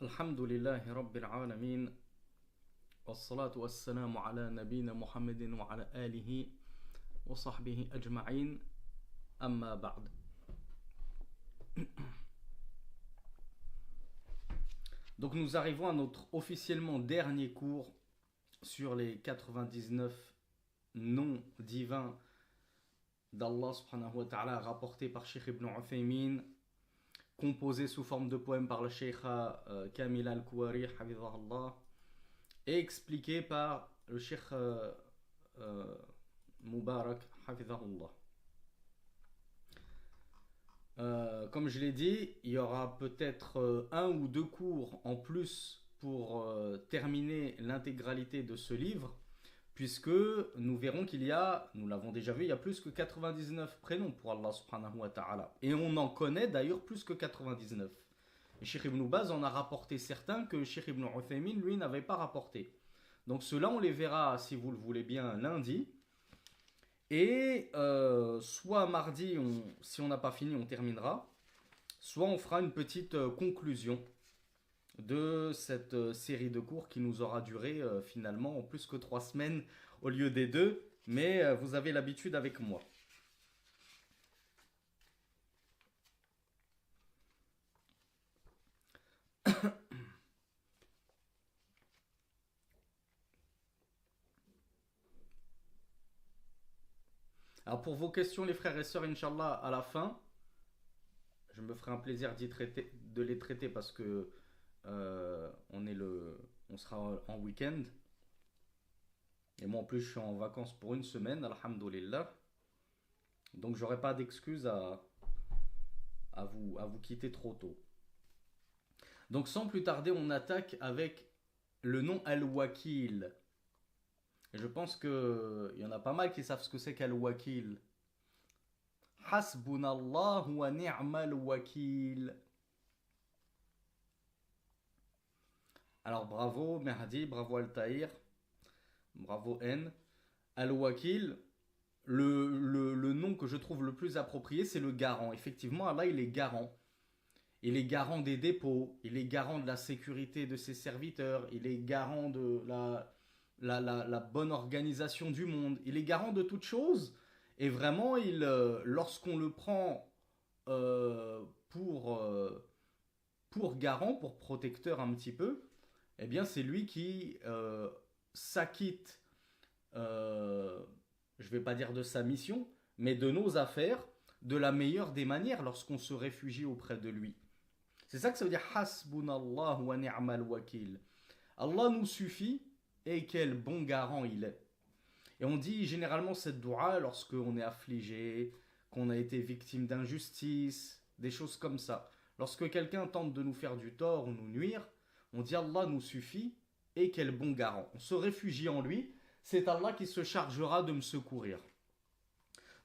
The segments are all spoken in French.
الحمد لله رب العالمين والصلاة والسلام على نبينا محمد وعلى آله وصحبه أجمعين أما بعد. Donc nous arrivons à notre officiellement dernier cours sur les 99 noms divins d'Allah subhanahu wa ta'ala rapportés par Sheikh Ibn Uthaymin, composés sous forme de poèmes par le Sheikha Kamil al-Kouari hafidhahullah, et expliqués par le Sheikh Mubarak hafidhahullah. Comme je l'ai dit, il y aura peut-être un ou deux cours en plus pour terminer l'intégralité de ce livre, puisque nous verrons qu'il y a, nous l'avons déjà vu, il y a plus que 99 prénoms pour Allah subhanahu wa ta'ala. Et on en connaît d'ailleurs plus que 99. Et Cheikh Ibn Baz en a rapporté certains que Cheikh Ibn Uthaymin, lui, n'avait pas rapporté. Donc ceux-là, on les verra, si vous le voulez bien, lundi. Et soit mardi, si on n'a pas fini, on terminera. Soit on fera une petite conclusion de cette série de cours qui nous aura duré finalement plus que 3 semaines au lieu des 2. Mais vous avez l'habitude avec moi. Alors pour vos questions les frères et sœurs, Inch'Allah, à la fin, je me ferai un plaisir de les traiter parce que on sera en week-end. Et moi en plus je suis en vacances pour une semaine, alhamdoulilah. Donc j'aurai pas d'excuse à vous quitter trop tôt. Donc sans plus tarder, on attaque avec le nom Al-Wakil. Et je pense qu'il y en a pas mal qui savent ce que c'est qu'Al-Wakil. Hasbunallah wa ni'mal wakil. Alors bravo Mehdi, bravo Altaïr, bravo N. Al-Wakil, le nom que je trouve le plus approprié, c'est le garant. Effectivement, Allah, il est garant. Il est garant des dépôts, il est garant de la sécurité de ses serviteurs, il est garant de la bonne organisation du monde, il est garant de toutes choses. Et vraiment, lorsqu'on le prend euh, pour, euh, pour garant, pour protecteur un petit peu, eh bien c'est lui qui s'acquitte, euh, je ne vais pas dire de sa mission, mais de nos affaires de la meilleure des manières lorsqu'on se réfugie auprès de lui. C'est ça que ça veut dire Hasbunallah wa ni'mal wakil. Allah nous suffit et quel bon garant il est. Et on dit généralement cette dua lorsqu'on est affligé, qu'on a été victime d'injustice, des choses comme ça. Lorsque quelqu'un tente de nous faire du tort ou nous nuire, on dit Allah nous suffit et quel bon garant. On se réfugie en lui, c'est Allah qui se chargera de me secourir.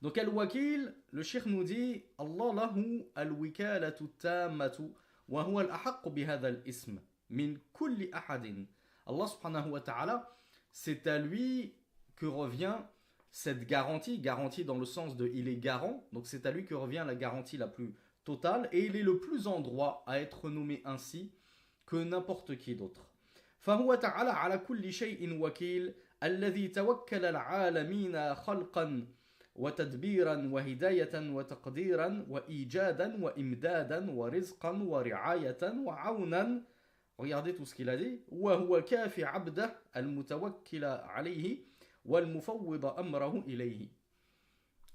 Donc Al-Wakil, le cheikh nous dit Allah lahu al-wikalatu tammatu wa huwa al-ahaq bihadha al-ism min kulli ahadin. Allah subhanahu wa ta'ala, c'est à lui que revient cette garantie, garantie dans le sens de il est garant, donc c'est à lui que revient la garantie la plus totale et il est le plus en droit à être nommé ainsi que n'importe qui d'autre. فهو تعالى على كل شيء وكيل الذي توكل العالمين خلقا وتدبيرا وهداية وتقديرا وإيجادا وإمدادا ورزقا ورعاية وعونا. Regardez tout ce qu'il a dit. وهو كافي عبده المتوكل عليه والمفوض أمره إليه.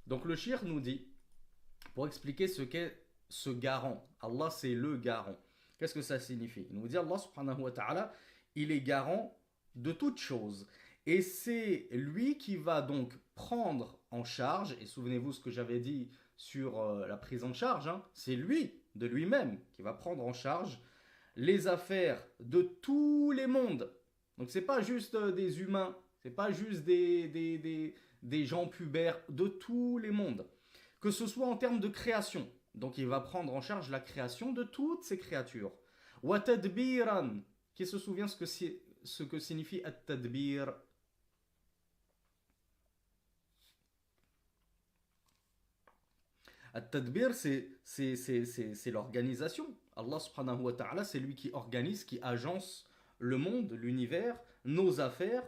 Donc le shir nous dit, pour expliquer ce qu'est ce garant, Allah c'est le garant. Qu'est-ce que ça signifie? Il nous dit Allah subhanahu wa ta'ala, il est garant de toutes choses. Et c'est lui qui va donc prendre en charge, et souvenez-vous ce que j'avais dit sur la prise en charge, hein, c'est lui, de lui-même, qui va prendre en charge les affaires de tous les mondes. Donc c'est pas juste des humains, c'est pas juste des gens pubères, de tous les mondes. Que ce soit en termes de création, donc il va prendre en charge la création de toutes ces créatures. Wa tadbiran, qui se souvient ce que signifie at-tadbir? At-tadbir, c'est l'organisation. Allah subhanahu wa ta'ala, c'est lui qui organise, qui agence le monde, l'univers, nos affaires.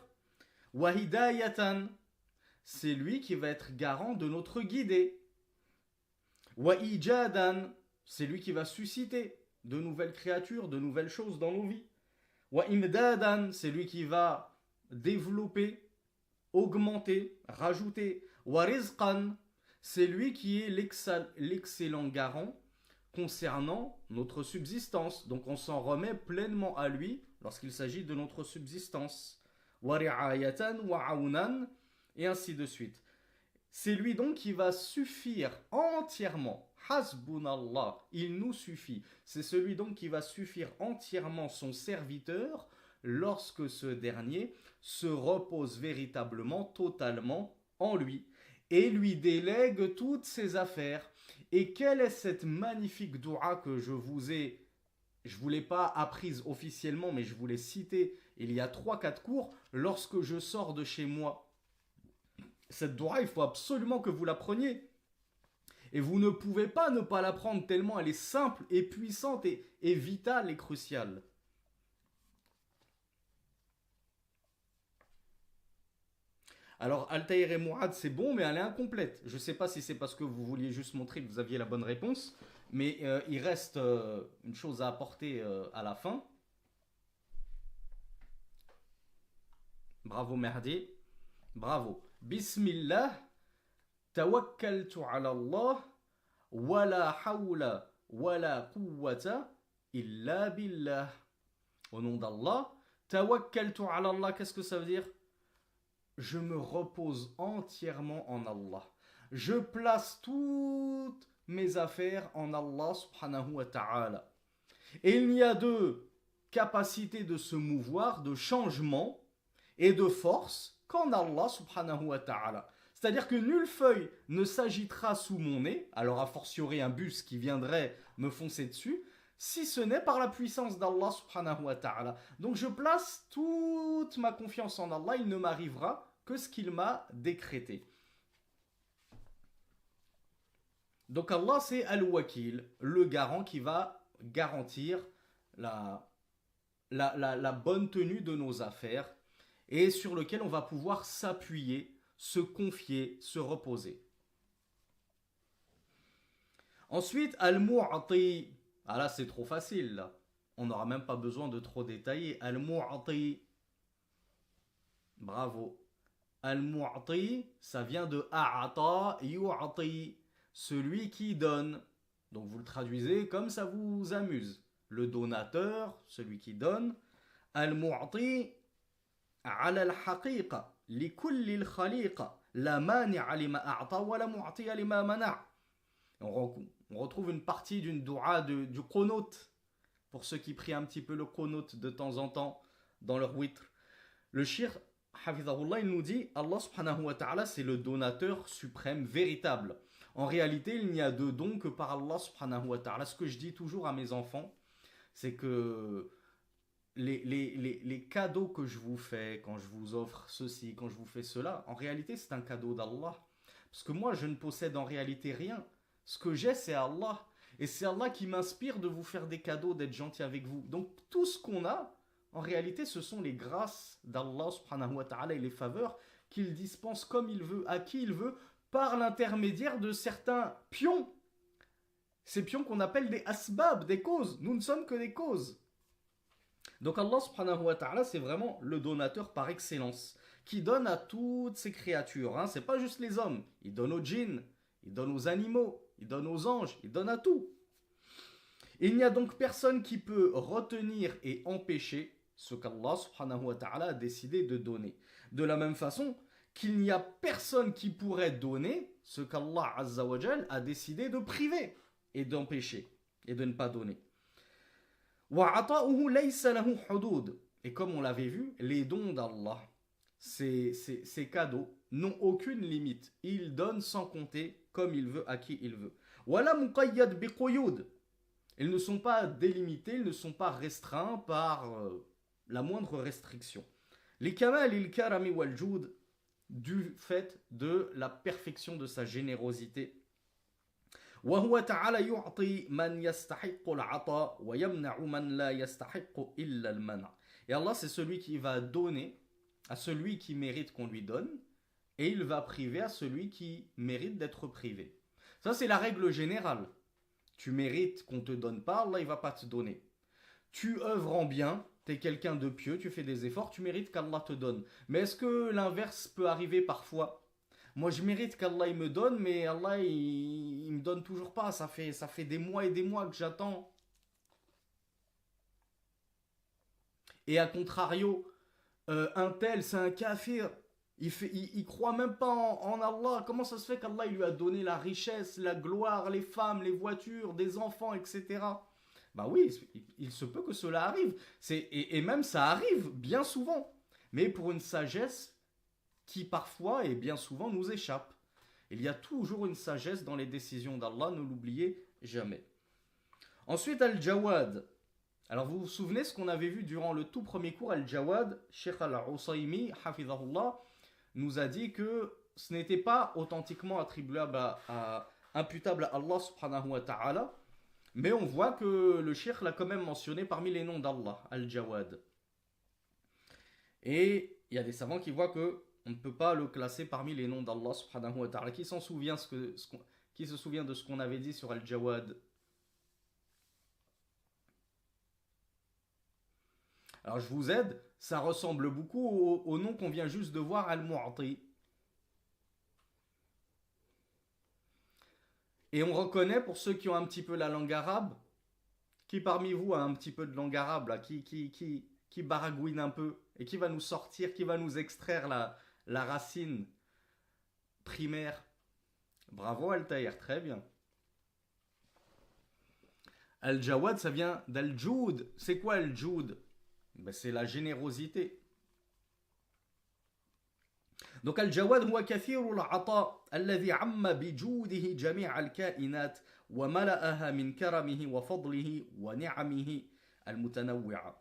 Wa hidayatan, c'est lui qui va être garant de notre guidée. Wa ijadan, c'est lui qui va susciter de nouvelles créatures, de nouvelles choses dans nos vies. Wa imdadan, c'est lui qui va développer, augmenter, rajouter. Wa rizqan, c'est lui qui est l'excellent garant concernant notre subsistance. Donc on s'en remet pleinement à lui lorsqu'il s'agit de notre subsistance. Wa ri'ayatan wa aunan, et ainsi de suite. C'est lui donc qui va suffire entièrement. Hasbunallah, il nous suffit. C'est celui donc qui va suffire entièrement son serviteur lorsque ce dernier se repose véritablement, totalement en lui et lui délègue toutes ses affaires. Et quelle est cette magnifique doua que je vous l'ai pas apprise officiellement, mais je vous l'ai citée il y a 3-4 cours, lorsque je sors de chez moi. Cette doua, il faut absolument que vous la preniez. Et vous ne pouvez pas ne pas la prendre tellement elle est simple et puissante et vitale et cruciale. Alors, Altaïr et Mouad, c'est bon, mais elle est incomplète. Je ne sais pas si c'est parce que vous vouliez juste montrer que vous aviez la bonne réponse, mais il reste une chose à apporter à la fin. Bravo Merdi. Bravo. Bismillah. Tawakkaltu ala Allah. Wala hawla wala quwwata illa billah. Au nom d'Allah. Tawakkaltu ala Allah, qu'est-ce que ça veut dire? Je me repose entièrement en Allah. Je place toutes mes affaires en Allah subhanahu wa ta'ala. Et il y a deux capacités de se mouvoir, de changement et de force qu'en Allah subhanahu wa ta'ala. C'est-à-dire que nulle feuille ne s'agitera sous mon nez, alors a fortiori un bus qui viendrait me foncer dessus, si ce n'est par la puissance d'Allah subhanahu wa ta'ala. Donc je place toute ma confiance en Allah, il ne m'arrivera que ce qu'il m'a décrété. Donc Allah c'est Al-Wakil, le garant qui va garantir la bonne tenue de nos affaires et sur lequel on va pouvoir s'appuyer, se confier, se reposer. Ensuite, Al-Mu'ati. Ah là, c'est trop facile. Là. On n'aura même pas besoin de trop détailler. Al-Mu'ati. Bravo. Al-Mu'ati, ça vient de A'ata yu'ati. Celui qui donne. Donc vous le traduisez comme ça vous amuse. Le donateur, celui qui donne. Al-Mu'ati ala al-haqiqa. Likulli al-khaliqa. La mani'a lima a'ta wa la mu'tiya lima mana'. On retrouve une partie d'une doua du qunut, pour ceux qui prient un petit peu le qunut de temps en temps dans leur witr. Le shir, hafizahullah, il nous dit Allah subhanahu wa ta'ala, c'est le donateur suprême, véritable. En réalité, il n'y a de dons que par Allah subhanahu wa ta'ala. Ce que je dis toujours à mes enfants, c'est que les cadeaux que je vous fais, quand je vous offre ceci, quand je vous fais cela, en réalité, c'est un cadeau d'Allah. Parce que moi, je ne possède en réalité rien. Ce que j'ai, c'est Allah. Et c'est Allah qui m'inspire de vous faire des cadeaux, d'être gentil avec vous. Donc tout ce qu'on a, en réalité, ce sont les grâces d'Allah subhanahu wa ta'ala et les faveurs qu'il dispense comme il veut, à qui il veut, par l'intermédiaire de certains pions. Ces pions qu'on appelle des asbab, des causes. Nous ne sommes que des causes. Donc Allah subhanahu wa ta'ala, c'est vraiment le donateur par excellence, qui donne à toutes ces créatures. Hein. C'est pas juste les hommes. Il donne aux djinns, il donne aux animaux, il donne aux anges, il donne à tout. Il n'y a donc personne qui peut retenir et empêcher ce qu'Allah subhanahu wa ta'ala a décidé de donner. De la même façon qu'il n'y a personne qui pourrait donner ce qu'Allah azza wa jal a décidé de priver et d'empêcher et de ne pas donner. Et comme on l'avait vu, les dons d'Allah, ces cadeaux, n'ont aucune limite. Il donne sans compter comme il veut à qui il veut. Ils ne sont pas délimités, ils ne sont pas restreints par la moindre restriction. Du fait de la perfection de sa générosité. وهو تعالى يعطي من يستحق العطاء ويمنع من لا يستحق إلا المنع. Et Allah, c'est celui qui va donner à celui qui mérite qu'on lui donne, et il va priver à celui qui mérite d'être privé. Ça, c'est la règle générale. Tu mérites qu'on te donne pas, Allah, il va pas te donner. Tu œuvres en bien, tu es quelqu'un de pieux, tu fais des efforts, tu mérites qu'Allah te donne. Mais est-ce que l'inverse peut arriver parfois? Moi, je mérite qu'Allah il me donne, mais Allah, il me donne toujours pas. Ça fait des mois et des mois que j'attends. Et à contrario, un tel, c'est un kafir. Il croit même pas en Allah. Comment ça se fait qu'Allah il lui a donné la richesse, la gloire, les femmes, les voitures, des enfants, etc. Bah oui, il se peut que cela arrive. Et même ça arrive bien souvent. Mais pour une sagesse qui parfois et bien souvent nous échappe. Il y a toujours une sagesse dans les décisions d'Allah, ne l'oubliez jamais. Ensuite, Al-Jawad. Alors vous vous souvenez ce qu'on avait vu durant le tout premier cours, Al-Jawad, Sheikh Al-Usaymi, Hafidhahullah, nous a dit que ce n'était pas authentiquement attribuable imputable à Allah subhanahu wa ta'ala, mais on voit que le Sheikh l'a quand même mentionné parmi les noms d'Allah, Al-Jawad. Et il y a des savants qui voient que on ne peut pas le classer parmi les noms d'Allah subhanahu wa ta'ala. Qui qui se souvient de ce qu'on avait dit sur Al-Jawad? Alors je vous aide, ça ressemble beaucoup au nom qu'on vient juste de voir, Al-Mu'ti. Et on reconnaît, pour ceux qui ont un petit peu la langue arabe, qui parmi vous a un petit peu de langue arabe, là, qui baragouine un peu, et qui va nous sortir, qui va nous extraire la racine primaire. Bravo Altaïr, très bien. Al-Jawad, ça vient d'Al-Joud. C'est quoi Al-Joud? Ben, c'est la générosité. Donc Al-Jawad huwa kathiru al-ata alladhi amma bi judihi jami' al-kainat wa mala'aha min karamihi wa fadlihi wa ni'amihi al-mutanawwi'a.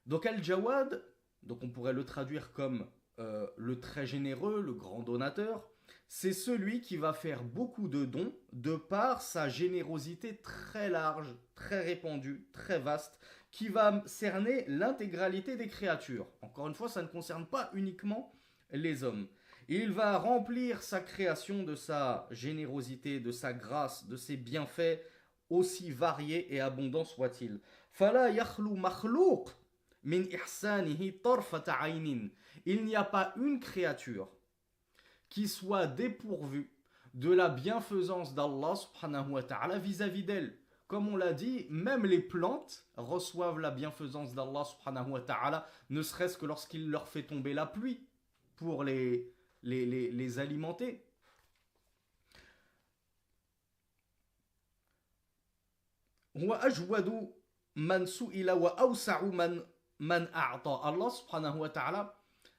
Donc Al-Jawad, donc on pourrait le traduire comme le très généreux, le grand donateur, c'est celui qui va faire beaucoup de dons de par sa générosité très large, très répandue, très vaste, qui va cerner l'intégralité des créatures. Encore une fois, ça ne concerne pas uniquement les hommes. Il va remplir sa création de sa générosité, de sa grâce, de ses bienfaits, aussi variés et abondants soient-ils. Fala yakhlu makhlouq min ihsanihi tarfata aynin. Il n'y a pas une créature qui soit dépourvue de la bienfaisance d'Allah subhanahu wa ta'ala vis-à-vis d'elle. Comme on l'a dit, même les plantes reçoivent la bienfaisance d'Allah subhanahu wa ta'ala, ne serait-ce que lorsqu'il leur fait tomber la pluie pour les alimenter. Allah subhanahu wa ta'ala,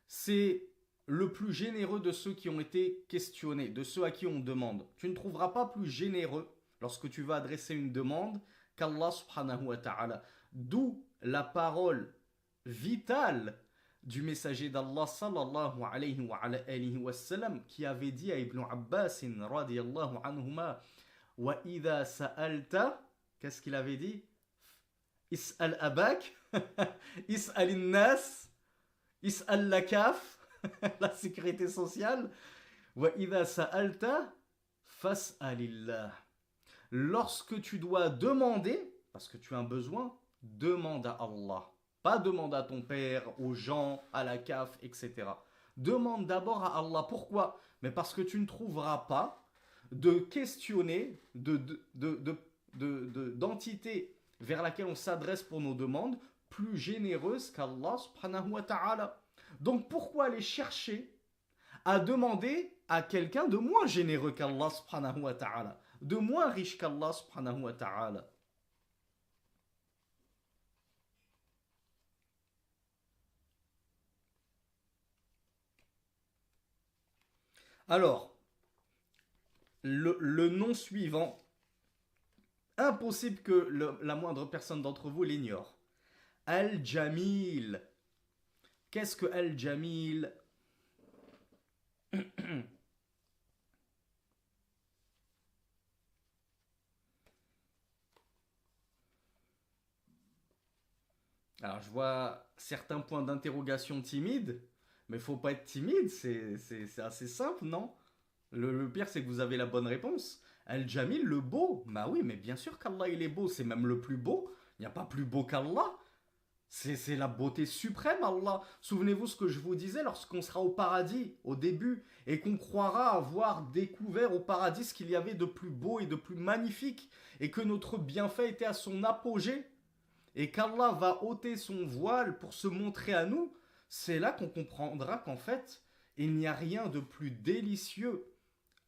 c'est le plus généreux de ceux qui ont été questionnés, de ceux à qui on demande. Tu ne trouveras pas plus généreux lorsque tu vas adresser une demande qu'Allah subhanahu wa ta'ala. D'où la parole vitale du messager d'Allah sallallahu alayhi wa sallam qui avait dit à Ibn Abbas radiyallahu anhuma wa idha sa'alta, qu'est-ce qu'il avait dit? Is'al abak, is'al nas, is'al lakaf, la sécurité sociale. Wa idha sa'alta fas'alillah. Lorsque tu dois demander, parce que tu as un besoin, demande à Allah. Pas demande à ton père, aux gens, à la CAF, etc. Demande d'abord à Allah. Pourquoi? Mais parce que tu ne trouveras pas de questionner, d'entité vers laquelle on s'adresse pour nos demandes plus généreuse qu'Allah subhanahu wa ta'ala. Donc pourquoi aller chercher à demander à quelqu'un de moins généreux qu'Allah subhanahu wa ta'ala, de moins riche qu'Allah subhanahu wa ta'ala? Alors, le nom suivant, impossible que la moindre personne d'entre vous l'ignore. Al-Jamil. Qu'est-ce que Al-Jamil? Alors, je vois certains points d'interrogation timides, mais faut pas être timide, c'est assez simple, non? Le pire, c'est que vous avez la bonne réponse. Al-Jamil, le beau. Bah oui, mais bien sûr qu'Allah, il est beau. C'est même le plus beau. Il n'y a pas plus beau qu'Allah. C'est la beauté suprême, Allah. Souvenez-vous ce que je vous disais lorsqu'on sera au paradis, au début, et qu'on croira avoir découvert au paradis ce qu'il y avait de plus beau et de plus magnifique, et que notre bienfait était à son apogée, et qu'Allah va ôter son voile pour se montrer à nous. C'est là qu'on comprendra qu'en fait, il n'y a rien de plus délicieux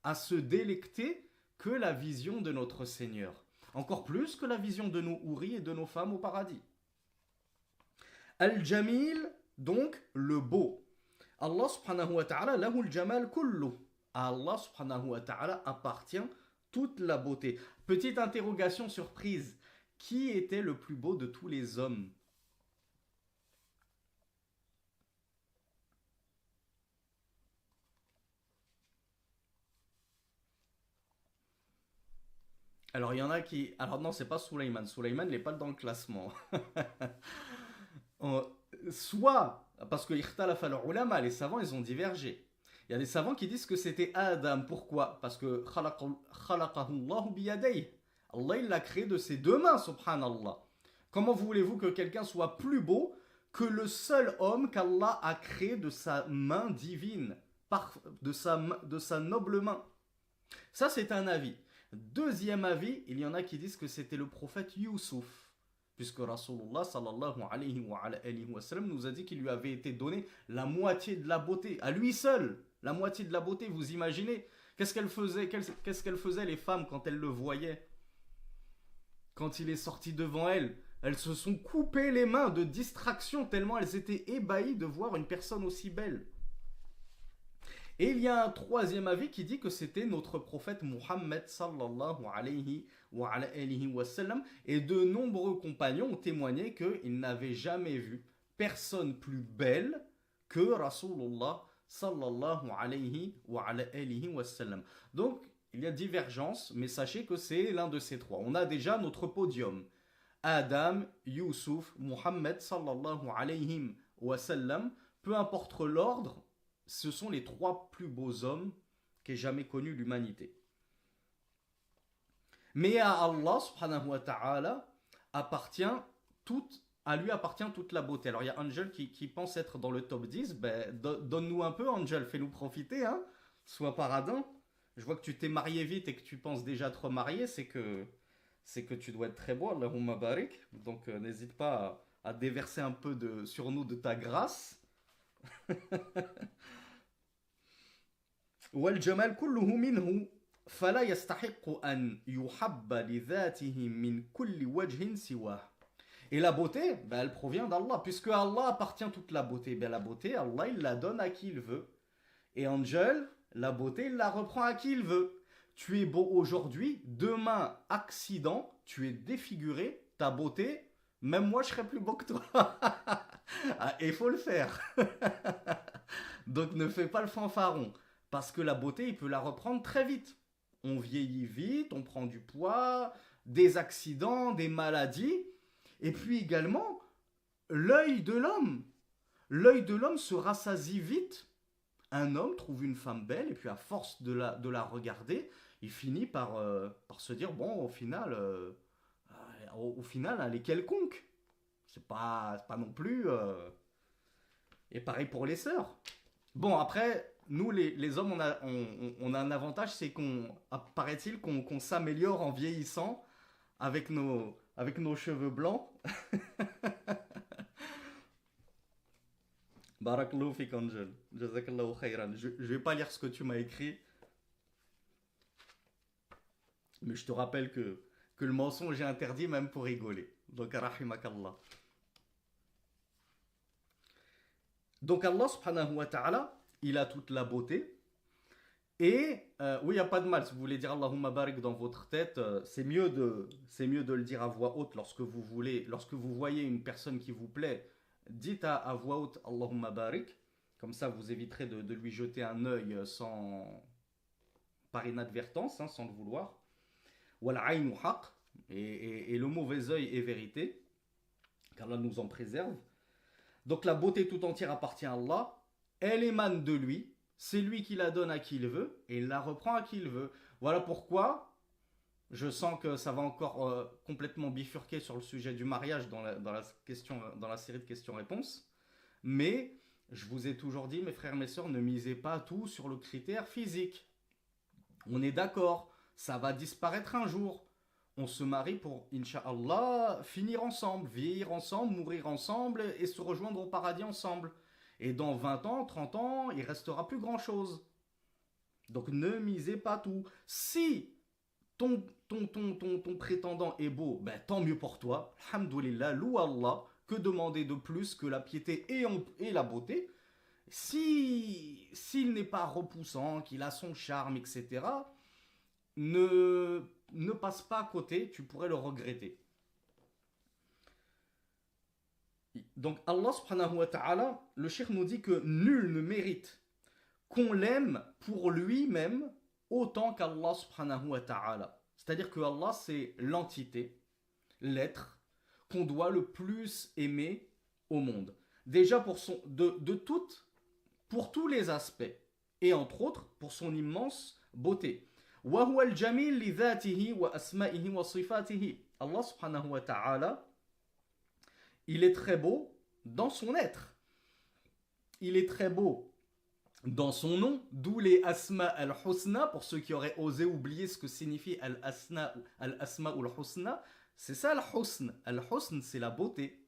à se délecter que la vision de notre Seigneur. Encore plus que la vision de nos houris et de nos femmes au paradis. Al-Jamil, donc le beau. Allah subhanahu wa ta'ala, lahul jamal kullu. À Allah subhanahu wa ta'ala appartient toute la beauté. Petite interrogation surprise. Qui était le plus beau de tous les hommes? Alors il y en a qui... Alors non, c'est pas Sulaiman. Sulaiman n'est pas dans le classement. Euh, Soit, parce que ikhtalafa al-ulama, les savants, ils ont divergé. Il y a des savants qui disent que c'était Adam. Pourquoi? Parce que khalaqahu Allahu biyadayh. Allah, il l'a créé de ses deux mains, subhanallah. Comment voulez-vous que quelqu'un soit plus beau que le seul homme qu'Allah a créé de sa main divine, de sa noble main? Ça, c'est un avis. Deuxième avis, il y en a qui disent que c'était le prophète Youssouf, puisque Rasulullah sallallahu alayhi wa sallam nous a dit qu'il lui avait été donné la moitié de la beauté, à lui seul, la moitié de la beauté, vous imaginez? Qu'est-ce qu'elles faisaient les femmes quand elles le voyaient? Quand il est sorti devant elles, elles se sont coupées les mains de distraction tellement elles étaient ébahies de voir une personne aussi belle. Et il y a un troisième avis qui dit que c'était notre prophète Muhammad sallallahu alayhi wa sallam, et de nombreux compagnons ont témoigné qu'ils n'avaient jamais vu personne plus belle que Rasulullah sallallahu alayhi wa sallam. Donc il y a divergence, mais sachez que c'est l'un de ces trois. On a déjà notre podium. Adam, Youssouf, Muhammad sallallahu alayhi wa sallam, peu importe l'ordre, ce sont les trois plus beaux hommes qu'ait jamais connu l'humanité. Mais à Allah subhanahu wa ta'ala appartient à lui appartient toute la beauté. Alors il y a Angel qui pense être dans le top 10. Ben, donne-nous un peu, Angel, fais-nous profiter, hein. Sois paradin. Je vois que tu t'es marié vite et que tu penses déjà te remarier, c'est que tu dois être très beau, Allahumma barik. Donc n'hésite pas à déverser un peu sur nous de ta grâce. والجمال كله منه فلا يستحق أن يحب لذاته من كل وجه سواه. Et la beauté, ben, elle provient d'Allah, puisque Allah appartient toute la beauté. Ben, la beauté, Allah, il la donne à qui il veut. Et Angel, la beauté, il la reprend à qui il veut. Tu es beau aujourd'hui, demain, accident, tu es défiguré, ta beauté, même moi, je serais plus beau que toi. Ah, il faut le faire. Donc ne fais pas le fanfaron. Parce que la beauté, il peut la reprendre très vite. On vieillit vite, on prend du poids, des accidents, des maladies. Et puis également, l'œil de l'homme. L'œil de l'homme se rassasie vite. Un homme trouve une femme belle et puis à force de la regarder, il finit par se dire, bon, au final, elle est quelconque. C'est pas non plus... Et pareil pour les sœurs. Bon, après, nous, les hommes, on a un avantage, c'est paraît-il, qu'on s'améliore en vieillissant avec nos cheveux blancs. Barakallahu fik, Angel. Jazakallahu khairan. Je vais pas lire ce que tu m'as écrit, mais je te rappelle que le mensonge est interdit même pour rigoler. Donc, rahimakallah. Donc, Allah subhanahu wa ta'ala, il a toute la beauté. Et oui, il n'y a pas de mal. Si vous voulez dire Allahumma barik dans votre tête, c'est mieux de le dire à voix haute lorsque vous voyez une personne qui vous plaît, dites à voix haute Allahumma barik. Comme ça, vous éviterez de lui jeter un œil par inadvertance, hein, sans le vouloir. Wal aynu haq, et le mauvais œil est vérité. qu'Allah nous en préserve. Donc la beauté tout entière appartient à Allah, elle émane de lui, c'est lui qui la donne à qui il veut, et il la reprend à qui il veut. Voilà pourquoi je sens que ça va encore complètement bifurquer sur le sujet du mariage dans la série de questions-réponses. Mais je vous ai toujours dit, mes frères et mes sœurs, ne misez pas tout sur le critère physique. On est d'accord, ça va disparaître un jour. On se marie pour, Inch'Allah, finir ensemble, vieillir ensemble, mourir ensemble et se rejoindre au paradis ensemble. Et dans 20 ans, 30 ans, il restera plus grand-chose. Donc ne misez pas tout. Si ton prétendant est beau, ben, tant mieux pour toi. Alhamdoulilah, loue Allah. Que demander de plus que la piété et la beauté? S'il n'est pas repoussant, qu'il a son charme, etc., ne passe pas à côté, tu pourrais le regretter. Donc Allah subhanahu wa ta'ala, le cheikh nous dit que nul ne mérite qu'on l'aime pour lui-même autant qu'Allah subhanahu wa ta'ala. C'est-à-dire que Allah, c'est l'entité, l'être, qu'on doit le plus aimer au monde. Déjà pour tous les aspects, et entre autres pour son immense beauté. وَهُوَ الْجَمِيلِ لِذَاتِهِ وَأَسْمَائِهِ وَصِفَاتِهِ. Allah subhanahu wa ta'ala, il est très beau dans son être. Il est très beau dans son nom, d'où les asma al-husna, pour ceux qui auraient osé oublier ce que signifie al-asma ou al-husna. C'est ça al-husn. Al-husn, c'est la beauté.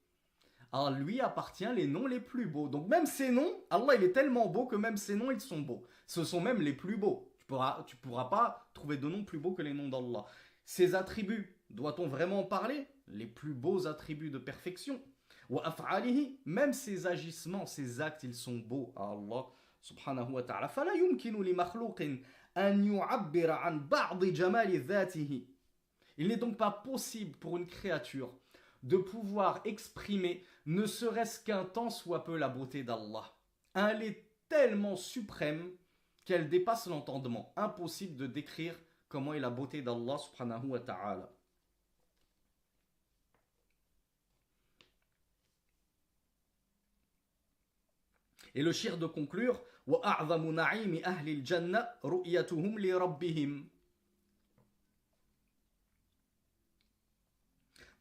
À lui appartient les noms les plus beaux. Donc même ces noms, Allah il est tellement beau que même ces noms ils sont beaux. Ce sont même les plus beaux. Tu pourras pas trouver de noms plus beaux que les noms d'Allah. Ses attributs, doit-on vraiment en parler? Les plus beaux attributs de perfection. Wa af'alihi, même ses agissements, ses actes, ils sont beaux à Allah subhanahu wa ta'ala. Fala yumkinu li makhlouqin an yu'abbira an ba'd jamali dhatihi. Il n'est donc pas possible pour une créature de pouvoir exprimer ne serait-ce qu'un tant soit peu la beauté d'Allah. Elle est tellement suprême qu'elle dépasse l'entendement. Impossible de décrire comment est la beauté d'Allah subhanahu wa ta'ala. Et le shir de conclure وَأَعْظَمُ نَعِيمِ أَهْلِ الْجَنَّةِ رُؤْيَتُهُمْ لِرَبِّهِمْ.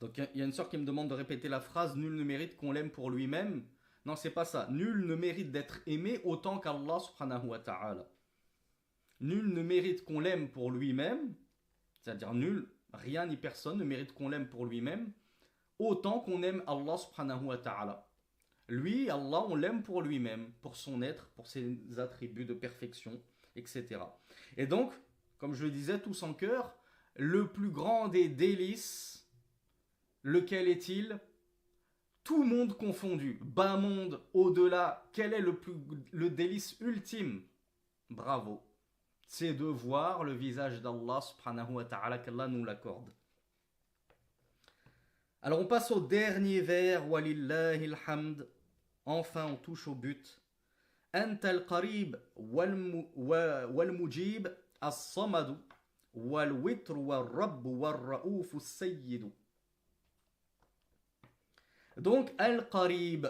Donc il y a une sœur qui me demande de répéter la phrase nul ne mérite qu'on l'aime pour lui-même. Non, c'est pas ça. Nul ne mérite d'être aimé autant qu'Allah subhanahu wa ta'ala. Nul ne mérite qu'on l'aime pour lui-même, c'est-à-dire nul, rien ni personne ne mérite qu'on l'aime pour lui-même autant qu'on aime Allah subhanahu wa ta'ala. Lui, Allah, on l'aime pour lui-même, pour son être, pour ses attributs de perfection, etc. Et donc, comme je le disais, tous en cœur, le plus grand des délices, lequel est-il? Tout monde confondu, bas monde, au-delà, quel est le délice ultime? Bravo. C'est de voir le visage d'Allah subhanahu wa ta'ala, qu'Allah nous l'accorde. Alors on passe au dernier vers, walillahi alhamd. Enfin on touche au but. Anta al-qarib wal-mujib as-samadu wal-witr wal-rabb wal-ra'uf as-sayyidu. Donc al-qarib.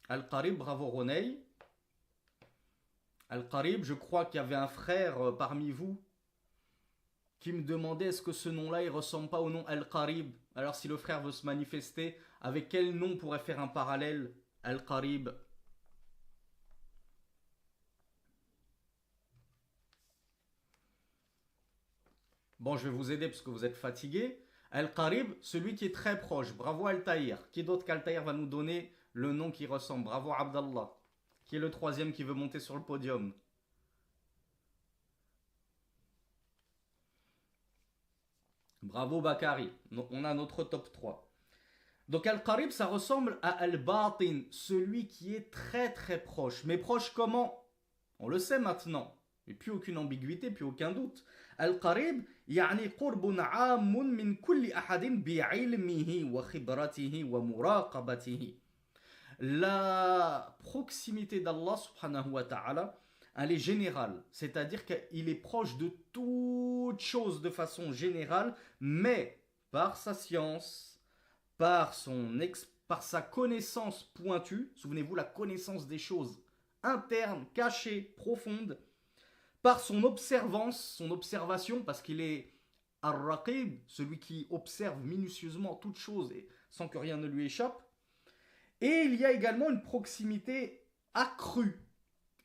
Al-qarib, bravo Roney. Al-Qarib, je crois qu'il y avait un frère parmi vous qui me demandait est-ce que ce nom-là, il ressemble pas au nom Al-Qarib. Alors si le frère veut se manifester, avec quel nom pourrait faire un parallèle Al-Qarib? Bon, je vais vous aider parce que vous êtes fatigué. Al-Qarib, celui qui est très proche. Bravo Al-Tahir. Qui d'autre qu'Al-Tahir va nous donner le nom qui ressemble? Bravo Abdallah. Qui est le troisième qui veut monter sur le podium? Bravo Bakari. On a notre top 3. Donc Al-Qarib, ça ressemble à Al-Batin, celui qui est très très proche. Mais proche comment? On le sait maintenant. Et plus aucune ambiguïté, plus aucun doute. Al-Qarib, يعني قرب عام من كل أحد بعلمه وخبرته ومراقبته. La proximité d'Allah subhanahu wa ta'ala, elle est générale. C'est-à-dire qu'il est proche de toute chose de façon générale, mais par sa science, par son par sa connaissance pointue, souvenez-vous la connaissance des choses internes, cachées, profondes, par son observance, son observation, parce qu'il est ar-raqib, celui qui observe minutieusement toute chose et sans que rien ne lui échappe. Et il y a également une proximité accrue.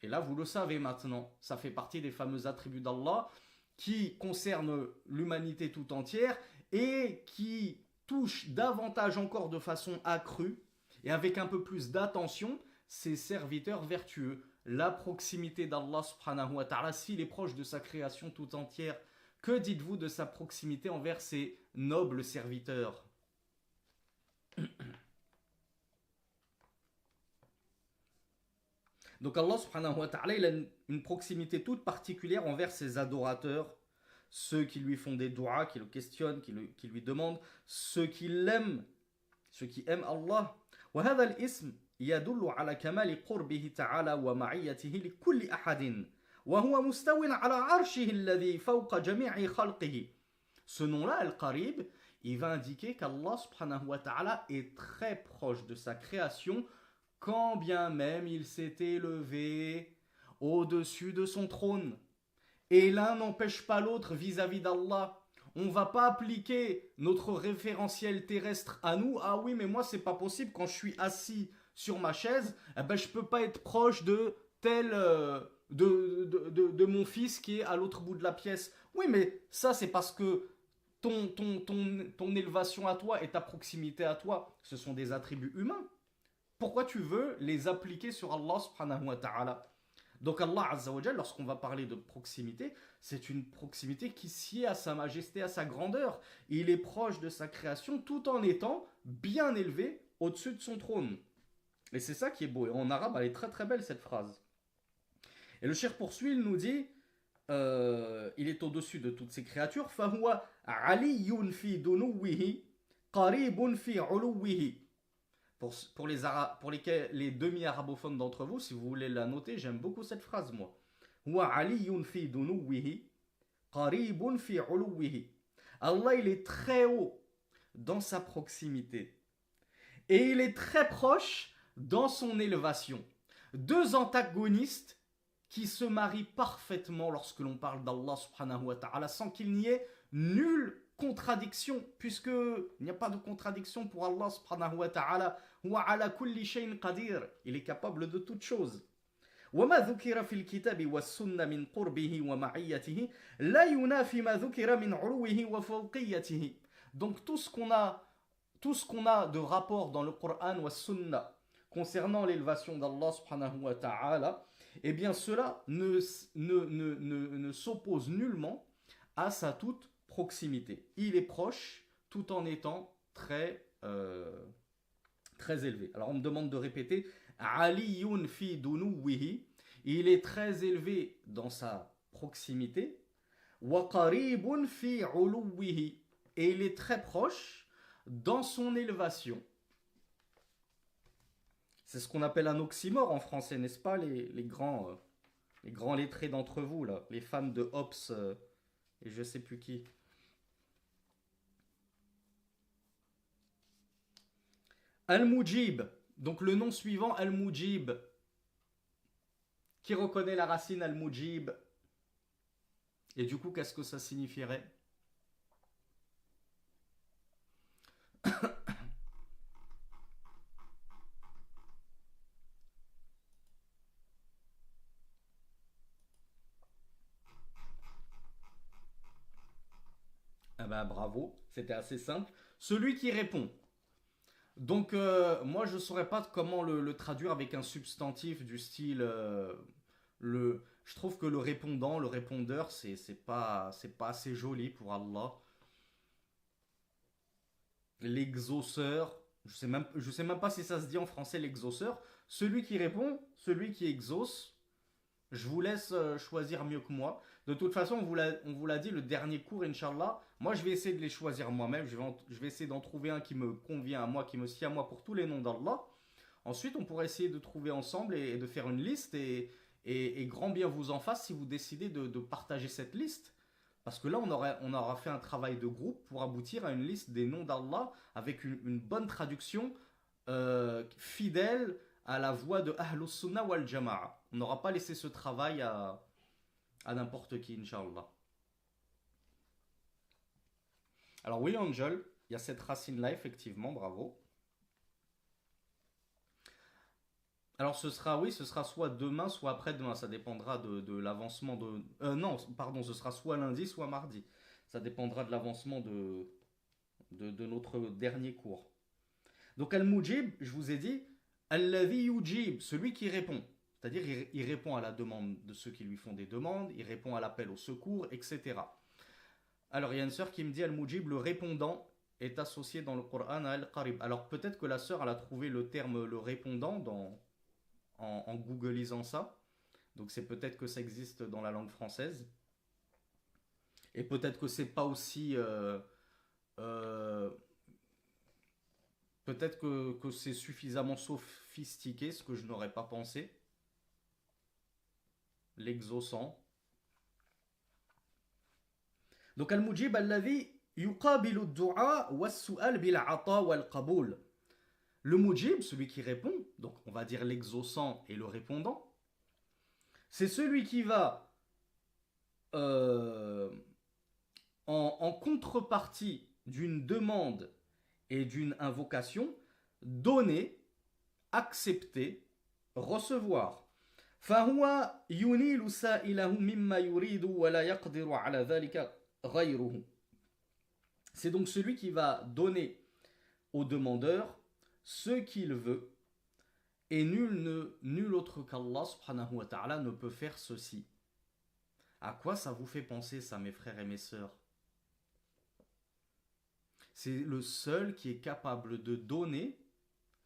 Et là, vous le savez maintenant, ça fait partie des fameux attributs d'Allah qui concernent l'humanité tout entière et qui touchent davantage encore de façon accrue et avec un peu plus d'attention ses serviteurs vertueux. La proximité d'Allah subhanahu wa ta'ala, s'il est proche de sa création tout entière, que dites-vous de sa proximité envers ses nobles serviteurs? Donc Allah subhanahu wa ta'ala, il a une proximité toute particulière envers ses adorateurs, ceux qui lui font des doigts, qui le questionnent, qui lui demandent, ceux qui l'aiment, ceux qui aiment Allah. وهذا الاسم يدل على كمال قربه تعالى ومعيته لكل أحد وهو مستو على عرشه الذي فوق جميع خلقه. Ce nom-là, Al-Qarib, il va indiquer qu'Allah subhanahu wa ta'ala est très proche de sa création, quand bien même il s'est élevé au-dessus de son trône. Et l'un n'empêche pas l'autre vis-à-vis d'Allah. On ne va pas appliquer notre référentiel terrestre à nous. Ah oui, mais moi, c'est pas possible. Quand je suis assis sur ma chaise, eh ben, je peux pas être proche de tel... de mon fils qui est à l'autre bout de la pièce. Oui, mais ça, c'est parce que ton élévation à toi et ta proximité à toi, ce sont des attributs humains. Pourquoi tu veux les appliquer sur Allah subhanahu wa ta'ala? Donc Allah Azza wa Jal, lorsqu'on va parler de proximité, c'est une proximité qui sied à sa majesté, à sa grandeur. Il est proche de sa création tout en étant bien élevé au-dessus de son trône. Et c'est ça qui est beau. Et en arabe, elle est très très belle cette phrase. Et le cheikh poursuit, il nous dit, il est au-dessus de toutes ces créatures. فَهُوَ عَلِيٌّ فِي دُنُوِّهِ قَرِيبٌ فِي عُلُوِّهِ. Pour les demi-arabophones d'entre vous, si vous voulez la noter, j'aime beaucoup cette phrase, moi. Allah, il est très haut dans sa proximité. Et il est très proche dans son élévation. Deux antagonistes qui se marient parfaitement lorsque l'on parle d'Allah subhanahu wa ta'ala, sans qu'il n'y ait nulle contradiction, puisque il n'y a pas de contradiction pour Allah subhanahu wa ta'ala. Wa ala kulli shay'in qadir, il est capable de toutes choses. وما ذكر في الكتاب والسنة من قربه ومعيته لا ينافي ما ذكر من علوه وفوقيته. Donc tout ce qu'on a de rapport dans le Coran wa Sunna concernant l'élévation d'Allah subhanahu wa ta'ala, eh bien cela ne s'oppose nullement à sa toute proximité. Il est proche tout en étant très élevé. Alors on me demande de répéter Aliyun fi dunuwihi. Il est très élevé dans sa proximité. Wa qaribun fi uluwihi. Et il est très proche dans son élévation. C'est ce qu'on appelle un oxymore en français, n'est-ce pas, les grands lettrés d'entre vous, là, les fans de Hobbes et je sais plus qui. Al-Mujib, donc le nom suivant, Al-Mujib. Qui reconnaît la racine Al-Mujib? Et du coup, qu'est-ce que ça signifierait? Ah bah bravo, c'était assez simple. Celui qui répond. Donc moi je ne saurais pas comment le traduire avec un substantif du style je trouve que le répondant, le répondeur, c'est pas assez joli pour Allah. L'exauceur, je sais même pas si ça se dit en français l'exauceur. Celui qui répond, celui qui exauce. Je vous laisse choisir mieux que moi. De toute façon, on vous l'a dit, le dernier cours, Inch'Allah, moi je vais essayer de les choisir moi-même. Je vais essayer d'en trouver un qui me convient à moi, qui me sied à moi pour tous les noms d'Allah. Ensuite, on pourra essayer de trouver ensemble et de faire une liste. Et grand bien vous en fasse si vous décidez de partager cette liste. Parce que là, on aura fait un travail de groupe pour aboutir à une liste des noms d'Allah avec une bonne traduction fidèles à la voie de Ahlus Sunnah wal Jama'a. On n'aura pas laissé ce travail à n'importe qui, Inch'Allah. Alors oui, Angel, il y a cette racine-là, effectivement, bravo. Alors ce sera soit demain, soit après-demain. Ça dépendra de l'avancement de... non, pardon, ce sera soit lundi, soit mardi. Ça dépendra de l'avancement de notre dernier cours. Donc Al-Mujib, je vous ai dit, Al-Ladhi Yujib, celui qui répond. C'est-à-dire il répond à la demande de ceux qui lui font des demandes, il répond à l'appel au secours, etc. Alors il y a une sœur qui me dit Al-Mujib, le répondant est associé dans le Coran à Al-Qarib. Alors peut-être que la sœur elle a trouvé le terme le répondant en googlisant ça. Donc c'est peut-être que ça existe dans la langue française. Et peut-être que c'est pas aussi... euh, peut-être que c'est suffisamment sophistiqué, ce que je n'aurais pas pensé. L'exaucant. Donc Al-Mujib alladhi yuqabilu ad-du'a was-su'al bil-'ata wal-qabul. Le Mujib, celui qui répond, donc on va dire l'exaucant et le répondant, c'est celui qui va euh, en contrepartie d'une demande et d'une invocation, donner, accepter, recevoir. فهو ينيل سائله مما يريد ولا يقدر على ذلك غيره. C'est donc celui qui va donner au demandeur ce qu'il veut et nul autre qu'Allah subhanahu wa ta'ala ne peut faire ceci. À quoi ça vous fait penser ça, mes frères et mes sœurs? C'est le seul qui est capable de donner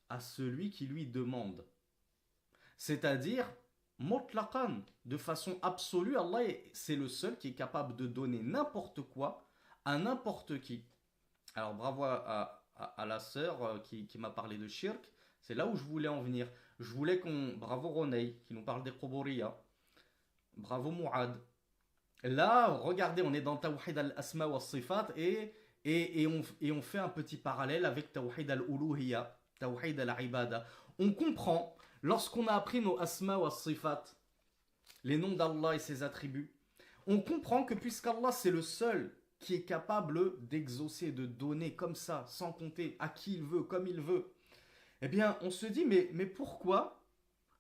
à celui qui lui demande. C'est-à-dire, mutlaqan, de façon absolue, Allah, c'est le seul qui est capable de donner n'importe quoi à n'importe qui. Alors bravo à la sœur qui m'a parlé de shirk, c'est là où je voulais en venir. Je voulais qu'on... Bravo Roney, qui nous parle des Quburiya. Bravo Mouad. Là, regardez, on est dans Tawhid al-Asma wa Sifat et on fait un petit parallèle avec Tawhid al-Uluhiyya, Tawhid al-Ibada. On comprend, lorsqu'on a appris nos Asma wa Sifat, les noms d'Allah et ses attributs, on comprend que puisqu'Allah c'est le seul qui est capable d'exaucer, de donner comme ça, sans compter à qui il veut, comme il veut, eh bien on se dit mais pourquoi,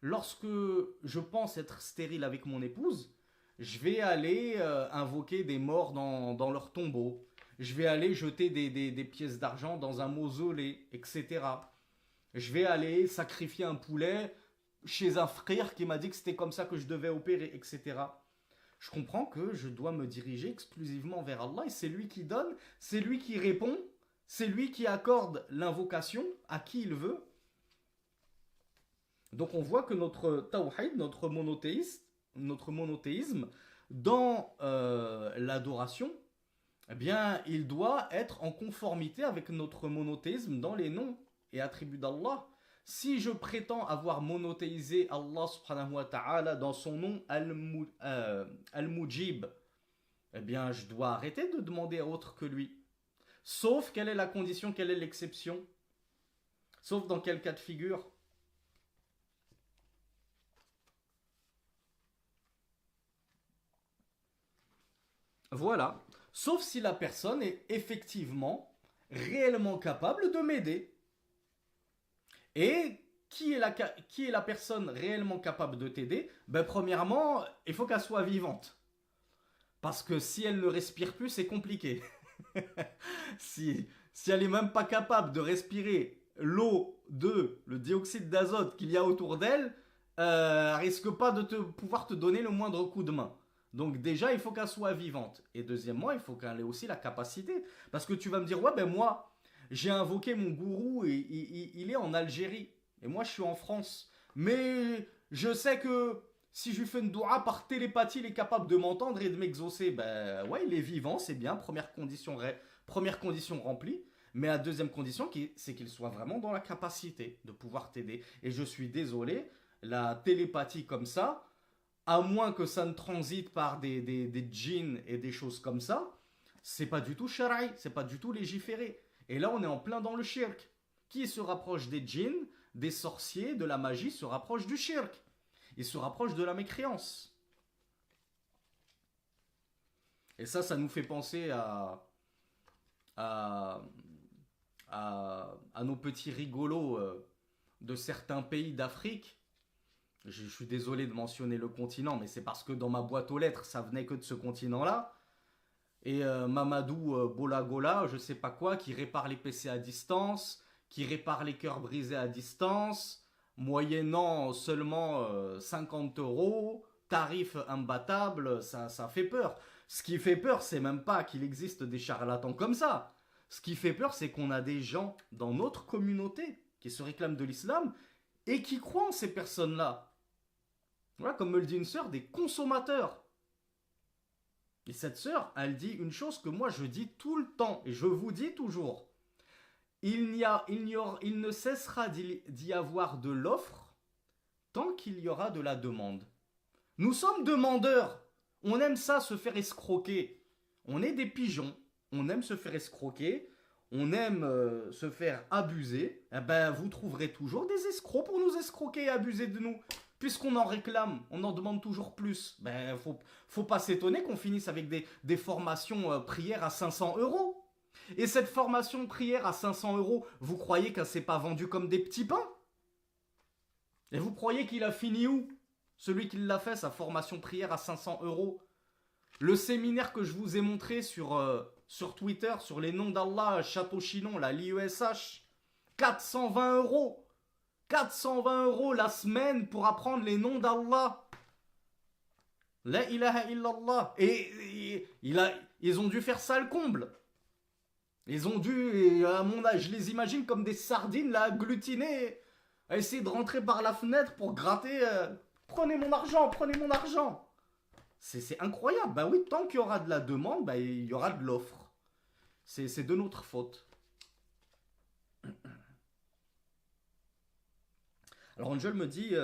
lorsque je pense être stérile avec mon épouse, je vais aller invoquer des morts dans leur tombeau, je vais aller jeter des pièces d'argent dans un mausolée, etc. Je vais aller sacrifier un poulet chez un frère qui m'a dit que c'était comme ça que je devais opérer, etc. Je comprends que je dois me diriger exclusivement vers Allah et c'est lui qui donne, c'est lui qui répond, c'est lui qui accorde l'invocation à qui il veut. Donc on voit que notre tawhid, notre monothéisme, dans l'adoration, eh bien, il doit être en conformité avec notre monothéisme dans les noms et attributs d'Allah. Si je prétends avoir monothéisé Allah subhanahu wa ta'ala dans son nom Al-Mujib, eh bien, je dois arrêter de demander à autre que lui. Sauf, quelle est la condition, quelle est l'exception? Sauf dans quel cas de figure? Voilà. Sauf si la personne est effectivement, réellement capable de m'aider. Et qui est la personne réellement capable de t'aider? Ben, premièrement, il faut qu'elle soit vivante. Parce que si elle ne respire plus, c'est compliqué. Si elle n'est même pas capable de respirer l'eau le dioxyde d'azote qu'il y a autour d'elle, elle risque pas de pouvoir te donner le moindre coup de main. Donc déjà, il faut qu'elle soit vivante. Et deuxièmement, il faut qu'elle ait aussi la capacité. Parce que tu vas me dire, ouais, ben moi, j'ai invoqué mon gourou et il est en Algérie. Et moi, je suis en France. Mais je sais que si je lui fais une doua par télépathie, il est capable de m'entendre et de m'exaucer. Ben ouais, il est vivant, c'est bien. Première condition remplie. Mais la deuxième condition, c'est qu'il soit vraiment dans la capacité de pouvoir t'aider. Et je suis désolé, la télépathie comme ça, à moins que ça ne transite par des djinns et des choses comme ça, c'est pas du tout shara'i, c'est pas du tout légiféré. Et là, on est en plein dans le shirk. Qui se rapproche des djinns, des sorciers, de la magie, se rapproche du shirk. Il se rapproche de la mécréance. Et ça nous fait penser à, à nos petits rigolos de certains pays d'Afrique. Je suis désolé de mentionner le continent, mais c'est parce que dans ma boîte aux lettres, ça venait que de ce continent-là. Et Mamadou Bolagola, je sais pas quoi, qui répare les PC à distance, qui répare les cœurs brisés à distance, moyennant seulement 50 euros, tarif imbattable, ça fait peur. Ce qui fait peur, c'est même pas qu'il existe des charlatans comme ça. Ce qui fait peur, c'est qu'on a des gens dans notre communauté qui se réclament de l'islam et qui croient en ces personnes-là. Voilà, comme me le dit une sœur, des consommateurs. Et cette sœur, elle dit une chose que moi je dis tout le temps, et je vous dis toujours. Il ne cessera d'y avoir de l'offre tant qu'il y aura de la demande. Nous sommes demandeurs. On aime ça, se faire escroquer. On est des pigeons. On aime se faire escroquer. On aime se faire abuser. Eh ben, vous trouverez toujours des escrocs pour nous escroquer et abuser de nous. Puisqu'on en réclame, on en demande toujours plus. Ben, faut pas s'étonner qu'on finisse avec des formations prières à 500 euros. Et cette formation prière à 500 euros, vous croyez qu'elle s'est pas vendue comme des petits pains? Et vous croyez qu'il a fini où? Celui qui l'a fait, sa formation prière à 500 euros. Le séminaire que je vous ai montré sur Twitter, sur les noms d'Allah, Château-Chinon, la l'IESH, 420 euros. 420 euros la semaine pour apprendre les noms d'Allah. La ilaha illallah. Et ils ont dû faire ça le comble. Ils ont dû, à mon âge, je les imagine comme des sardines là, agglutinés, à essayer de rentrer par la fenêtre pour gratter. Prenez mon argent, prenez mon argent. C'est incroyable. Bah oui, tant qu'il y aura de la demande, bah, il y aura de l'offre. C'est de notre faute. Alors Angel me dit,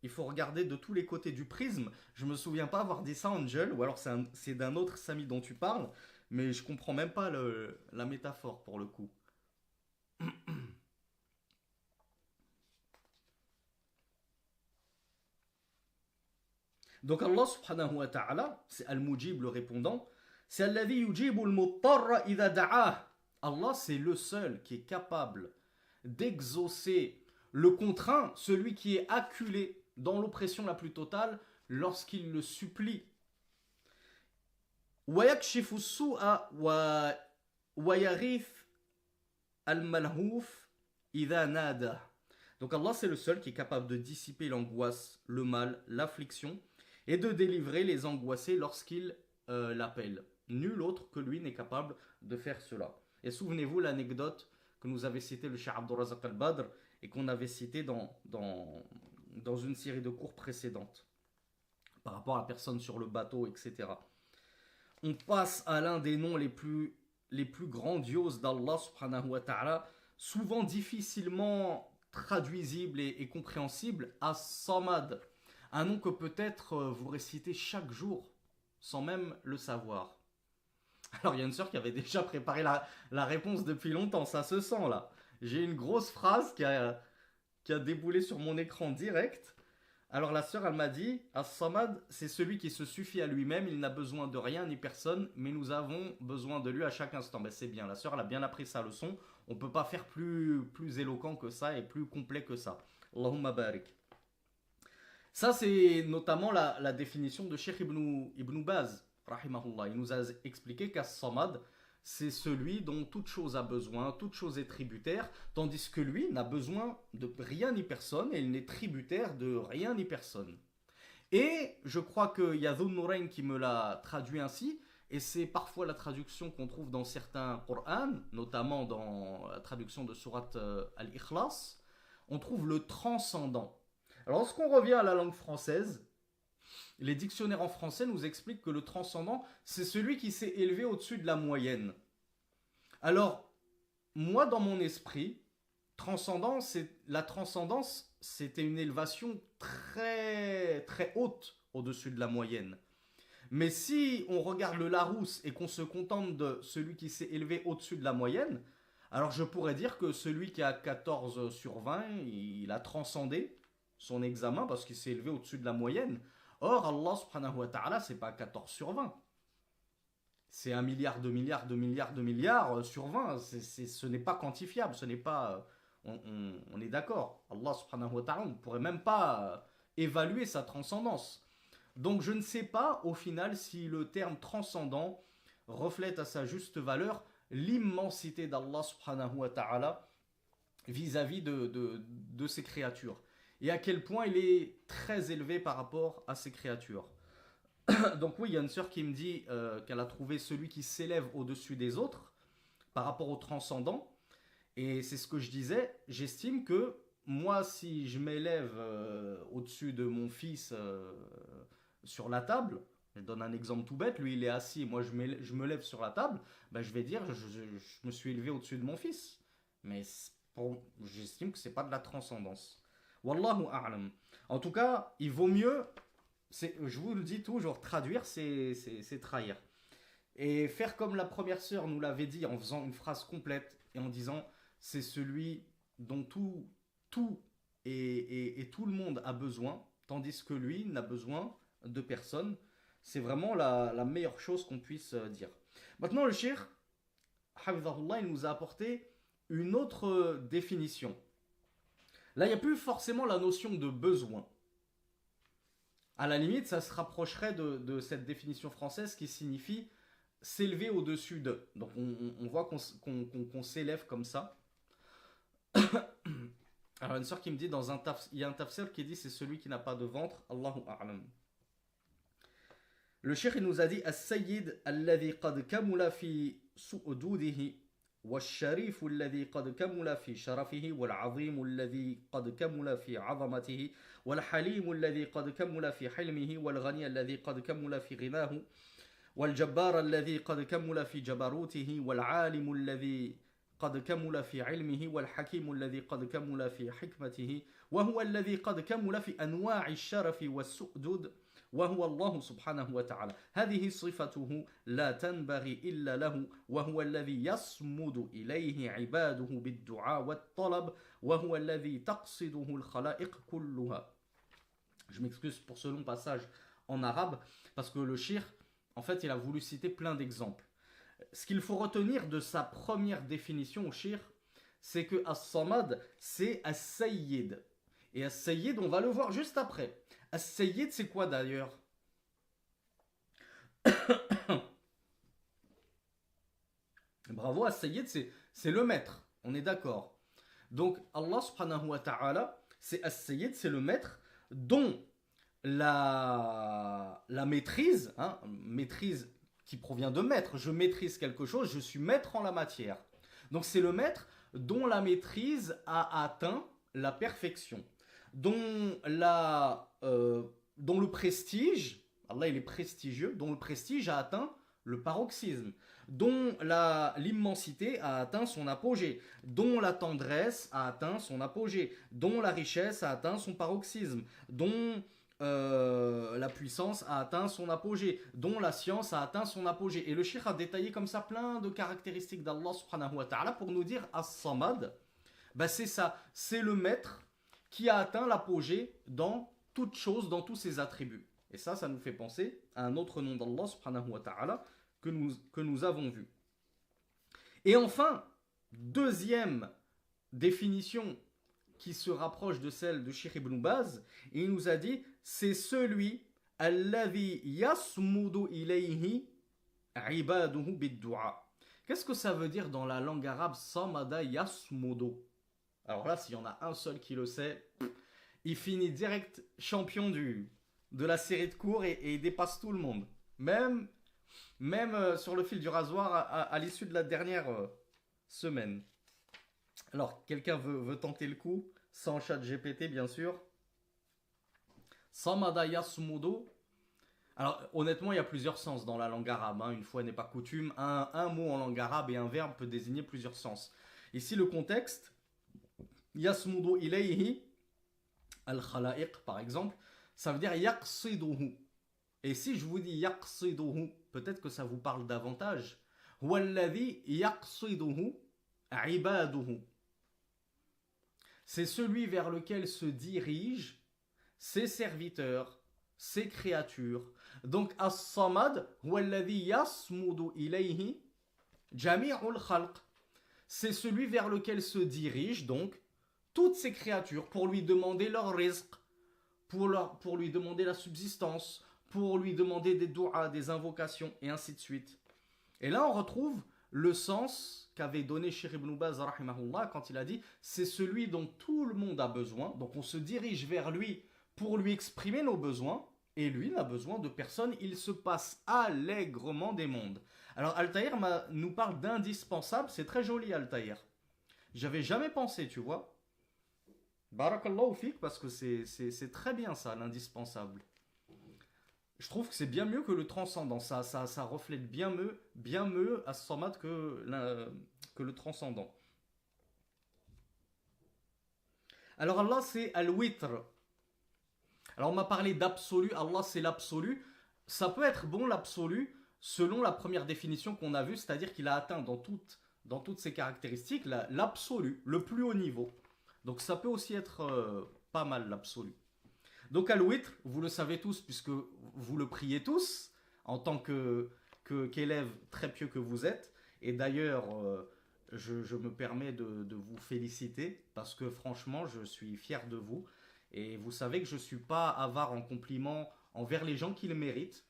il faut regarder de tous les côtés du prisme. Je me souviens pas avoir dit ça, Angel, ou alors c'est d'un autre Sami dont tu parles, mais je comprends même pas la métaphore pour le coup. Donc Allah subhanahu wa ta'ala, c'est Al-Mujib le répondant, c'est Alladhi yujibu al-muttarra idha da'ah. Allah c'est le seul qui est capable d'exaucer le contraint, celui qui est acculé dans l'oppression la plus totale lorsqu'il le supplie. وَيَكْشِفُ السُّوءَ وَيَغِيث الْمَلْهُوفِ إِذَا نَادَى. Donc Allah c'est le seul qui est capable de dissiper l'angoisse, le mal, l'affliction et de délivrer les angoissés lorsqu'il l'appelle. Nul autre que lui n'est capable de faire cela. Et souvenez-vous l'anecdote que nous avait cité le Cheikh Abdurrazaq al-Badr et qu'on avait cité dans une série de cours précédentes par rapport à la personne sur le bateau, etc. On passe à l'un des noms les plus grandioses d'Allah subhanahu wa ta'ala, souvent difficilement traduisible et compréhensible, As-Samad. Un nom que peut-être vous récitez chaque jour, sans même le savoir. Alors il y a une sœur qui avait déjà préparé la réponse depuis longtemps, ça se sent là. J'ai une grosse phrase qui a déboulé sur mon écran direct. Alors la sœur elle m'a dit, As-Samad c'est celui qui se suffit à lui-même, il n'a besoin de rien ni personne, mais nous avons besoin de lui à chaque instant. Ben, c'est bien, la sœur elle a bien appris sa leçon, on ne peut pas faire plus éloquent que ça et plus complet que ça. Allahumma barik. Ça, c'est notamment la définition de Cheikh Ibn Baz, rahimahullah. Il nous a expliqué qu'As-Samad, c'est celui dont toute chose a besoin, toute chose est tributaire, tandis que lui n'a besoin de rien ni personne, et il n'est tributaire de rien ni personne. Et je crois qu'il y a Dhun Nurayn qui me l'a traduit ainsi, et c'est parfois la traduction qu'on trouve dans certains Qur'an, notamment dans la traduction de Surat Al-Ikhlas, on trouve le transcendant. Alors, lorsqu'on revient à la langue française, les dictionnaires en français nous expliquent que le transcendant, c'est celui qui s'est élevé au-dessus de la moyenne. Alors, moi, dans mon esprit, la transcendance, c'était une élévation très, très haute au-dessus de la moyenne. Mais si on regarde le Larousse et qu'on se contente de celui qui s'est élevé au-dessus de la moyenne, Alors je pourrais dire que celui qui a 14 sur 20, il a transcendé son examen parce qu'il s'est élevé au-dessus de la moyenne. Or, Allah subhanahu wa ta'ala, c'est pas 14 sur 20. C'est un milliard de milliards de milliards de milliards sur 20. Ce n'est pas quantifiable, ce n'est pas... on est d'accord. Allah subhanahu wa ta'ala, on ne pourrait même pas évaluer sa transcendance. Donc je ne sais pas au final si le terme transcendant reflète à sa juste valeur l'immensité d'Allah subhanahu wa ta'ala vis-à-vis de ses créatures. Et à quel point il est très élevé par rapport à ses créatures. Donc oui, il y a une sœur qui me dit qu'elle a trouvé celui qui s'élève au-dessus des autres par rapport au transcendant. Et c'est ce que je disais, j'estime que moi, si je m'élève au-dessus de mon fils sur la table, je donne un exemple tout bête, lui il est assis, moi je me lève sur la table, ben, je vais dire je me suis élevé au-dessus de mon fils. Mais j'estime que c'est pas de la transcendance. Wallahu a'lam. En tout cas, il vaut mieux, je vous le dis toujours, traduire c'est trahir. Et faire comme la première sœur nous l'avait dit en faisant une phrase complète et en disant c'est celui dont tout et tout le monde a besoin, tandis que lui n'a besoin de personne. C'est vraiment la meilleure chose qu'on puisse dire. Maintenant, le cheikh, Hafidhahullah, il nous a apporté une autre définition. Là, il n'y a plus forcément la notion de besoin. À la limite, ça se rapprocherait de cette définition française qui signifie s'élever au-dessus de. Donc, on voit qu'on s'élève comme ça. Alors, une sœur qui me dit, il y a un tafsir qui dit c'est celui qui n'a pas de ventre. Allahu a'lam. Le cheikh nous a dit As-Sayyid alladhi qad kamula fi su'ududihi والشريف الذي قد كمل في شرفه والعظيم الذي قد كمل في عظمته والحليم الذي قد كمل في حلمه والغني الذي قد كمل في غناه والجبار الذي قد كمل في جبروته والعالم الذي قد كمل في علمه والحكيم الذي قد كمل في حكمته وهو الذي قد كمل في أنواع الشرف والسؤدد وهو الله سبحانه وتعالى هذه صفته لا تنبغي إلا له وهو الذي يصمد إليه عباده بالدعاء والطلب وهو الذي تقصده الخلائق كلها. Je m'excuse pour ce long passage en arabe parce que le shir, en fait, il a voulu citer plein d'exemples. Ce qu'il faut retenir de sa première définition au shir, c'est que As-Samad, c'est As-Sayyid. Et As-Sayyid, on va le voir juste après. As-Sayyid, c'est quoi d'ailleurs? Bravo, As-Sayyid, c'est le maître. On est d'accord. Donc, Allah subhanahu wa ta'ala, c'est As-Sayyid, c'est le maître dont la maîtrise, maîtrise qui provient de maître. Je maîtrise quelque chose, je suis maître en la matière. Donc, c'est le maître dont la maîtrise a atteint la perfection. Dont le prestige, Allah il est prestigieux, dont le prestige a atteint le paroxysme, dont l'immensité a atteint son apogée, dont la tendresse a atteint son apogée, dont la richesse a atteint son paroxysme, dont la puissance a atteint son apogée, dont la science a atteint son apogée. Et le cheikh a détaillé comme ça plein de caractéristiques d'Allah subhanahu wa ta'ala pour nous dire As-Samad, c'est ça, c'est le maître qui a atteint l'apogée dans toute chose, dans tous ses attributs. Et ça nous fait penser à un autre nom d'Allah subhanahu wa ta'ala que nous avons vu. Et enfin, deuxième définition qui se rapproche de celle de Cheikh Ibn Baz, il nous a dit, c'est celui alladhi yasmudu ilayhi ibaduhu bid-du'a. Qu'est-ce que ça veut dire dans la langue arabe samada yasmudu? Alors là, s'il y en a un seul qui le sait, il finit direct champion de la série de cours et il dépasse tout le monde. Même sur le fil du rasoir à l'issue de la dernière semaine. Alors, quelqu'un veut tenter le coup, sans chat GPT bien sûr. Samada yasmudu. Alors, honnêtement, il y a plusieurs sens dans la langue arabe. Une fois n'est pas coutume. Un mot en langue arabe et un verbe peut désigner plusieurs sens. Ici, le contexte... Yasmudu ilayhi al-khala'iq par exemple, ça veut dire yaqsiduhu. Et si je vous dis yaqsiduhu, peut-être que ça vous parle davantage. Huwa alladhi yaqsiduhu ibaduhu. C'est celui vers lequel se dirigent ses serviteurs, ses créatures. Donc, As-Samad, huwa alladhi yasmudu ilayhi jami'ul khalq. C'est celui vers lequel se dirigent donc toutes ces créatures pour lui demander leur rizq, pour lui demander la subsistance, pour lui demander des du'as, des invocations, et ainsi de suite. Et là, on retrouve le sens qu'avait donné Cheikh Ibn Baz rahimahullah quand il a dit c'est celui dont tout le monde a besoin, donc on se dirige vers lui pour lui exprimer nos besoins, et lui n'a besoin de personne, il se passe allègrement des mondes. Alors Altaïr nous parle d'indispensable, c'est très joli Altaïr. J'avais jamais pensé, tu vois. Barakallahu fik, parce que c'est très bien ça, l'indispensable. Je trouve que c'est bien mieux que le transcendant. Ça reflète bien mieux As-Samad que le transcendant. Alors Allah, c'est Al-Witr. Alors on m'a parlé d'absolu. Allah, c'est l'absolu. Ça peut être bon l'absolu selon la première définition qu'on a vue, c'est-à-dire qu'il a atteint dans toutes ses caractéristiques l'absolu, le plus haut niveau. Donc ça peut aussi être pas mal l'absolu. Donc Al-Witr, vous le savez tous puisque vous le priez tous en tant qu'élève très pieux que vous êtes. Et d'ailleurs, je me permets de vous féliciter parce que franchement, je suis fier de vous. Et vous savez que je ne suis pas avare en compliments envers les gens qui les méritent.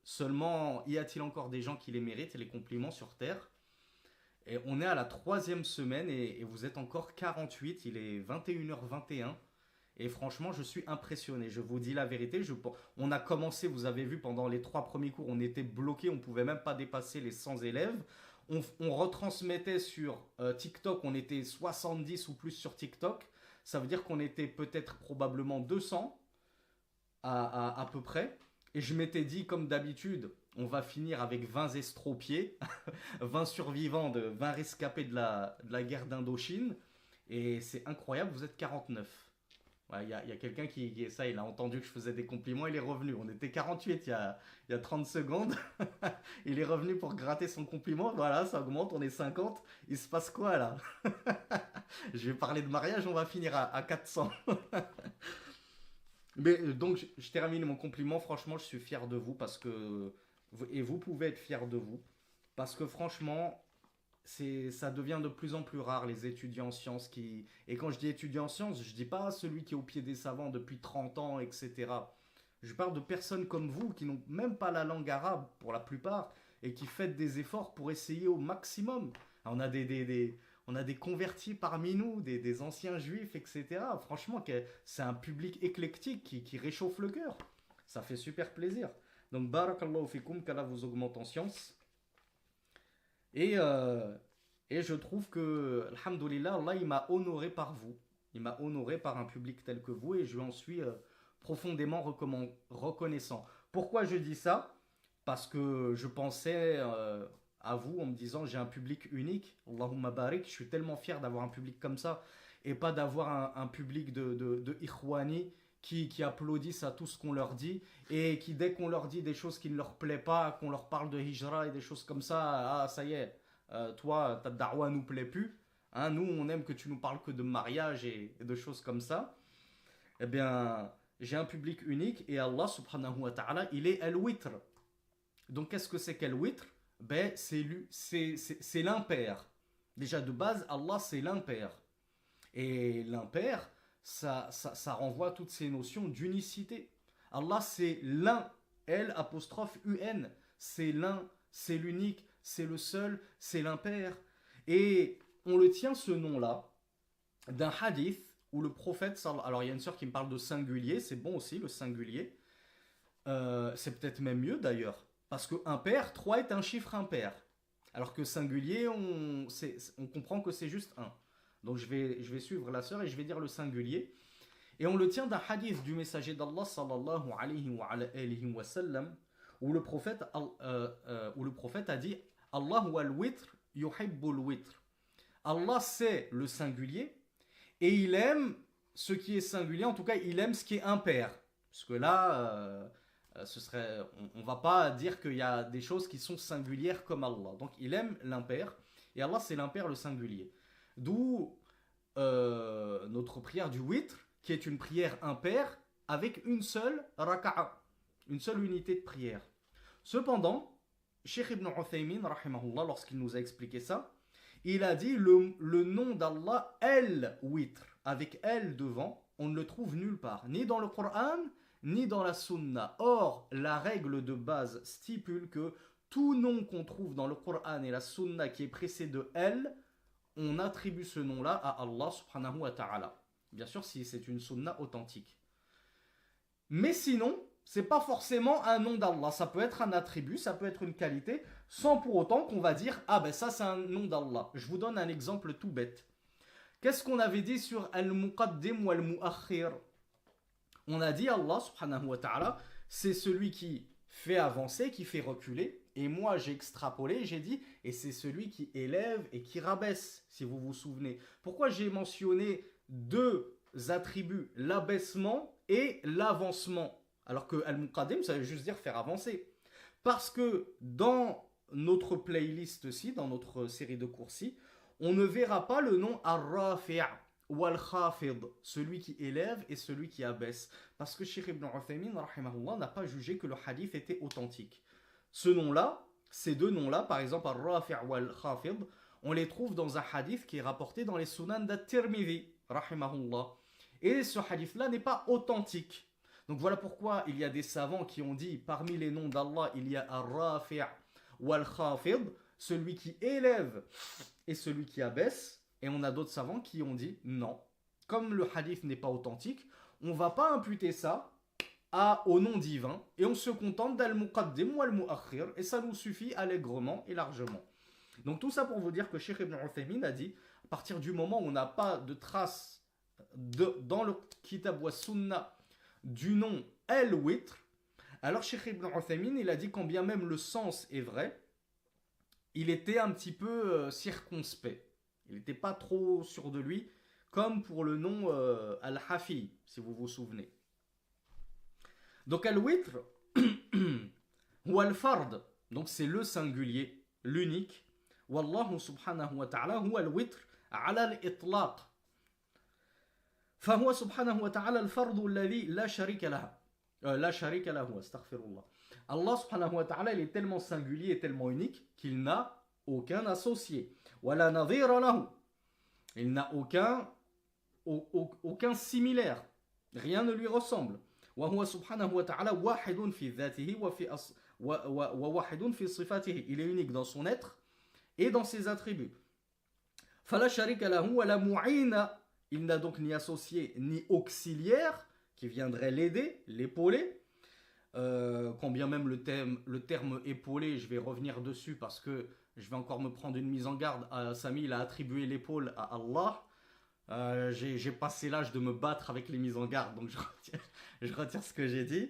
Seulement, y a-t-il encore des gens qui les méritent, les compliments sur Terre? Et on est à la 3e semaine et vous êtes encore 48, il est 21h21. Et franchement, je suis impressionné. Je vous dis la vérité. On a commencé, vous avez vu, pendant les 3 premiers cours, on était bloqué. On ne pouvait même pas dépasser les 100 élèves. On retransmettait sur TikTok. On était 70 ou plus sur TikTok. Ça veut dire qu'on était peut-être probablement 200 à peu près. Et je m'étais dit, comme d'habitude, on va finir avec 20 estropiés, 20 survivants, 20 rescapés de la guerre d'Indochine. Et c'est incroyable, vous êtes 49. Il y a quelqu'un ça, il a entendu que je faisais des compliments, il est revenu. On était 48 il y a 30 secondes. Il est revenu pour gratter son compliment. Voilà, ça augmente, on est 50. Il se passe quoi là? Je vais parler de mariage, on va finir à 400. Mais donc, je termine mon compliment. Franchement, je suis fier de vous parce que. Et vous pouvez être fier de vous. Parce que franchement, ça devient de plus en plus rare les étudiants en sciences qui... Et quand je dis étudiant en sciences, je dis pas celui qui est au pied des savants depuis 30 ans, etc. Je parle de personnes comme vous qui n'ont même pas la langue arabe pour la plupart et qui faites des efforts pour essayer au maximum. On a on a des convertis parmi nous, des anciens juifs, etc. Franchement, c'est un public éclectique qui réchauffe le cœur. Ça fait super plaisir. Donc, barakallahu fikum, qu'Allah vous augmente en sciences. Et je trouve que, alhamdoulilah, Allah il m'a honoré par vous. Il m'a honoré par un public tel que vous et je lui en suis profondément reconnaissant. Pourquoi je dis ça? Parce que je pensais à vous en me disant j'ai un public unique. Allahumma barik, je suis tellement fier d'avoir un public comme ça et pas d'avoir un public de ikhwani qui applaudissent à tout ce qu'on leur dit et qui, dès qu'on leur dit des choses qui ne leur plaisent pas, qu'on leur parle de hijra et des choses comme ça, ah ça y est, toi ta da'wa nous plaît plus, hein, nous on aime que tu nous parles que de mariage et de choses comme ça. Eh bien, j'ai un public unique et Allah subhanahu wa ta'ala, il est al-witr. Donc qu'est-ce que c'est qu'al-witr? Ben, c'est l'impair. Déjà de base, Allah c'est l'impair. Et l'impair, ça renvoie à toutes ces notions d'unicité. Allah, c'est l'un, L'-U-N. C'est l'un, c'est l'unique, c'est le seul, c'est l'impair. Et on le tient ce nom-là d'un hadith où le prophète, alors il y a une sœur qui me parle de singulier, c'est bon aussi le singulier. C'est peut-être même mieux d'ailleurs. Parce que impair, 3 est un chiffre impair. Alors que singulier, on comprend que c'est juste 1. Donc je vais suivre la sœur et je vais dire le singulier. Et on le tient d'un hadith du messager d'Allah sallallahu alayhi wa sallam où le prophète a dit Allah al-witr yuhibbul witr. Allah c'est le singulier et il aime ce qui est singulier, en tout cas il aime ce qui est impair. Parce que là, on va pas dire qu'il y a des choses qui sont singulières comme Allah. Donc il aime l'impair et Allah c'est l'impair, le singulier. D'où notre prière du witr, qui est une prière impaire avec une seule raka'a, une seule unité de prière. Cependant, Cheikh Ibn Uthaymin, rahimahullah, lorsqu'il nous a expliqué ça, il a dit le nom d'Allah, El-Witr, avec El devant, on ne le trouve nulle part, ni dans le Coran, ni dans la Sunna. Or, la règle de base stipule que tout nom qu'on trouve dans le Coran et la Sunna qui est précédé de El, on attribue ce nom-là à Allah subhanahu wa ta'ala. Bien sûr, si c'est une Sunna authentique. Mais sinon, c'est pas forcément un nom d'Allah. Ça peut être un attribut, ça peut être une qualité, sans pour autant qu'on va dire ah ben ça c'est un nom d'Allah. Je vous donne un exemple tout bête. Qu'est-ce qu'on avait dit sur Al-Muqaddim ou Al-Mu'akhir? On a dit Allah subhanahu wa ta'ala, c'est celui qui fait avancer, qui fait reculer. Et moi j'ai extrapolé, j'ai dit, et c'est celui qui élève et qui rabaisse, si vous vous souvenez. Pourquoi j'ai mentionné deux attributs, l'abaissement et l'avancement? Alors que Al-Muqaddim, ça veut juste dire faire avancer. Parce que dans notre playlist-ci, dans notre série de cours-ci, on ne verra pas le nom Ar-Rafi' ou Al-Khafid, celui qui élève et celui qui abaisse. Parce que Cheikh Ibn Uthaymin, rahimahullah, n'a pas jugé que le hadith était authentique. Ce nom-là, ces deux noms-là, par exemple Ar-Rafi' ou Al-Khafid, on les trouve dans un hadith qui est rapporté dans les Sunan d'At-Tirmidhi, rahimahullah. Et ce hadith-là n'est pas authentique. Donc voilà pourquoi il y a des savants qui ont dit, parmi les noms d'Allah, il y a Ar-Rafi' ou Al-Khafid, celui qui élève et celui qui abaisse. Et on a d'autres savants qui ont dit, non, comme le hadith n'est pas authentique, on ne va pas imputer ça au nom divin, et on se contente d'Al-Muqaddim ou Al-Mu'akhir, et ça nous suffit allègrement et largement. Donc tout ça pour vous dire que Cheikh Ibn Uthaymin a dit, à partir du moment où on n'a pas de trace dans le Kitab wa Sunnah du nom El-Witr, alors Cheikh Ibn Uthaymin, il a dit quand bien même le sens est vrai, il était un petit peu circonspect. Il n'était pas trop sûr de lui, comme pour le nom Al-Hafi, si vous vous souvenez. Donc Al-Witr, ou Al-Fard, donc c'est le singulier, l'unique. Wallahu subhanahu wa ta'ala, huwa Al-Witr ala al-itlaq. فهو سبحانه وتعالى الفرد الذي لا شريك له لا شريك له استغفر الله. Allah subhanahu wa ta'ala, il est tellement singulier et tellement unique qu'il n'a aucun associé. ولا نظير له. Il n'a aucun similaire. Rien ne lui ressemble. وهو سبحانه وتعالى واحد في ذاته وواحد في صفاته. Il est unique dans son être et dans ses attributs. فلا شريك له ولا معين. Il n'a donc ni associé ni auxiliaire qui viendrait l'aider, l'épauler. Quand bien même le terme épaulé, je vais revenir dessus parce que je vais encore me prendre une mise en garde. Samy, il a attribué l'épaule à Allah. J'ai passé l'âge de me battre avec les mises en garde, donc je retire ce que j'ai dit.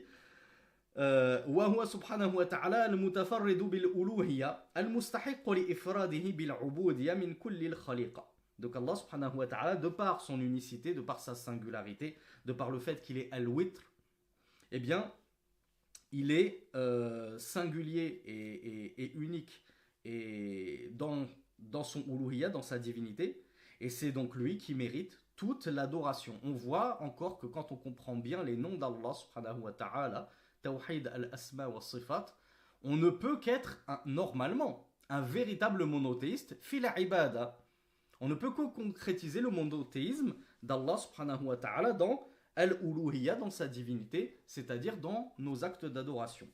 وهو سبحانه وتعالى المتفرد بالألوهية المستحق لإفراده بالعبودية من كل الخليقة. Donc Allah subhanahu wa ta'ala, de par son unicité, de par sa singularité, de par le fait qu'il est al-witr, eh bien, il est singulier et unique et dans son uluhiyya, dans sa divinité, et c'est donc lui qui mérite toute l'adoration. On voit encore que quand on comprend bien les noms d'Allah subhanahu wa ta'ala, Tawhid al-Asma wa Sifat, on ne peut qu'être normalement un véritable monothéiste, fil ibada. On ne peut que concrétiser le monothéisme d'Allah subhanahu wa ta'ala dans al-uluhiyya, dans sa divinité, c'est-à-dire dans nos actes d'adoration.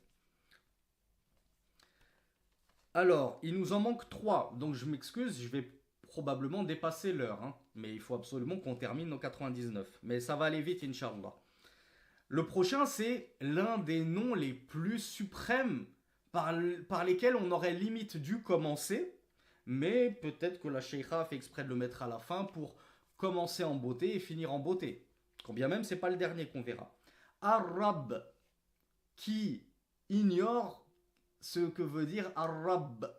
Alors, il nous en manque 3, donc je m'excuse, je vais probablement dépasser l'heure, hein, mais il faut absolument qu'on termine nos 99. Mais ça va aller vite, Inch'Allah. Le prochain, c'est l'un des noms les plus suprêmes par lesquels on aurait limite dû commencer, mais peut-être que la Sheikha a fait exprès de le mettre à la fin pour commencer en beauté et finir en beauté. Quand bien même, c'est pas le dernier qu'on verra. Ar-Rabb, qui ignore ce que veut dire Ar-Rabb.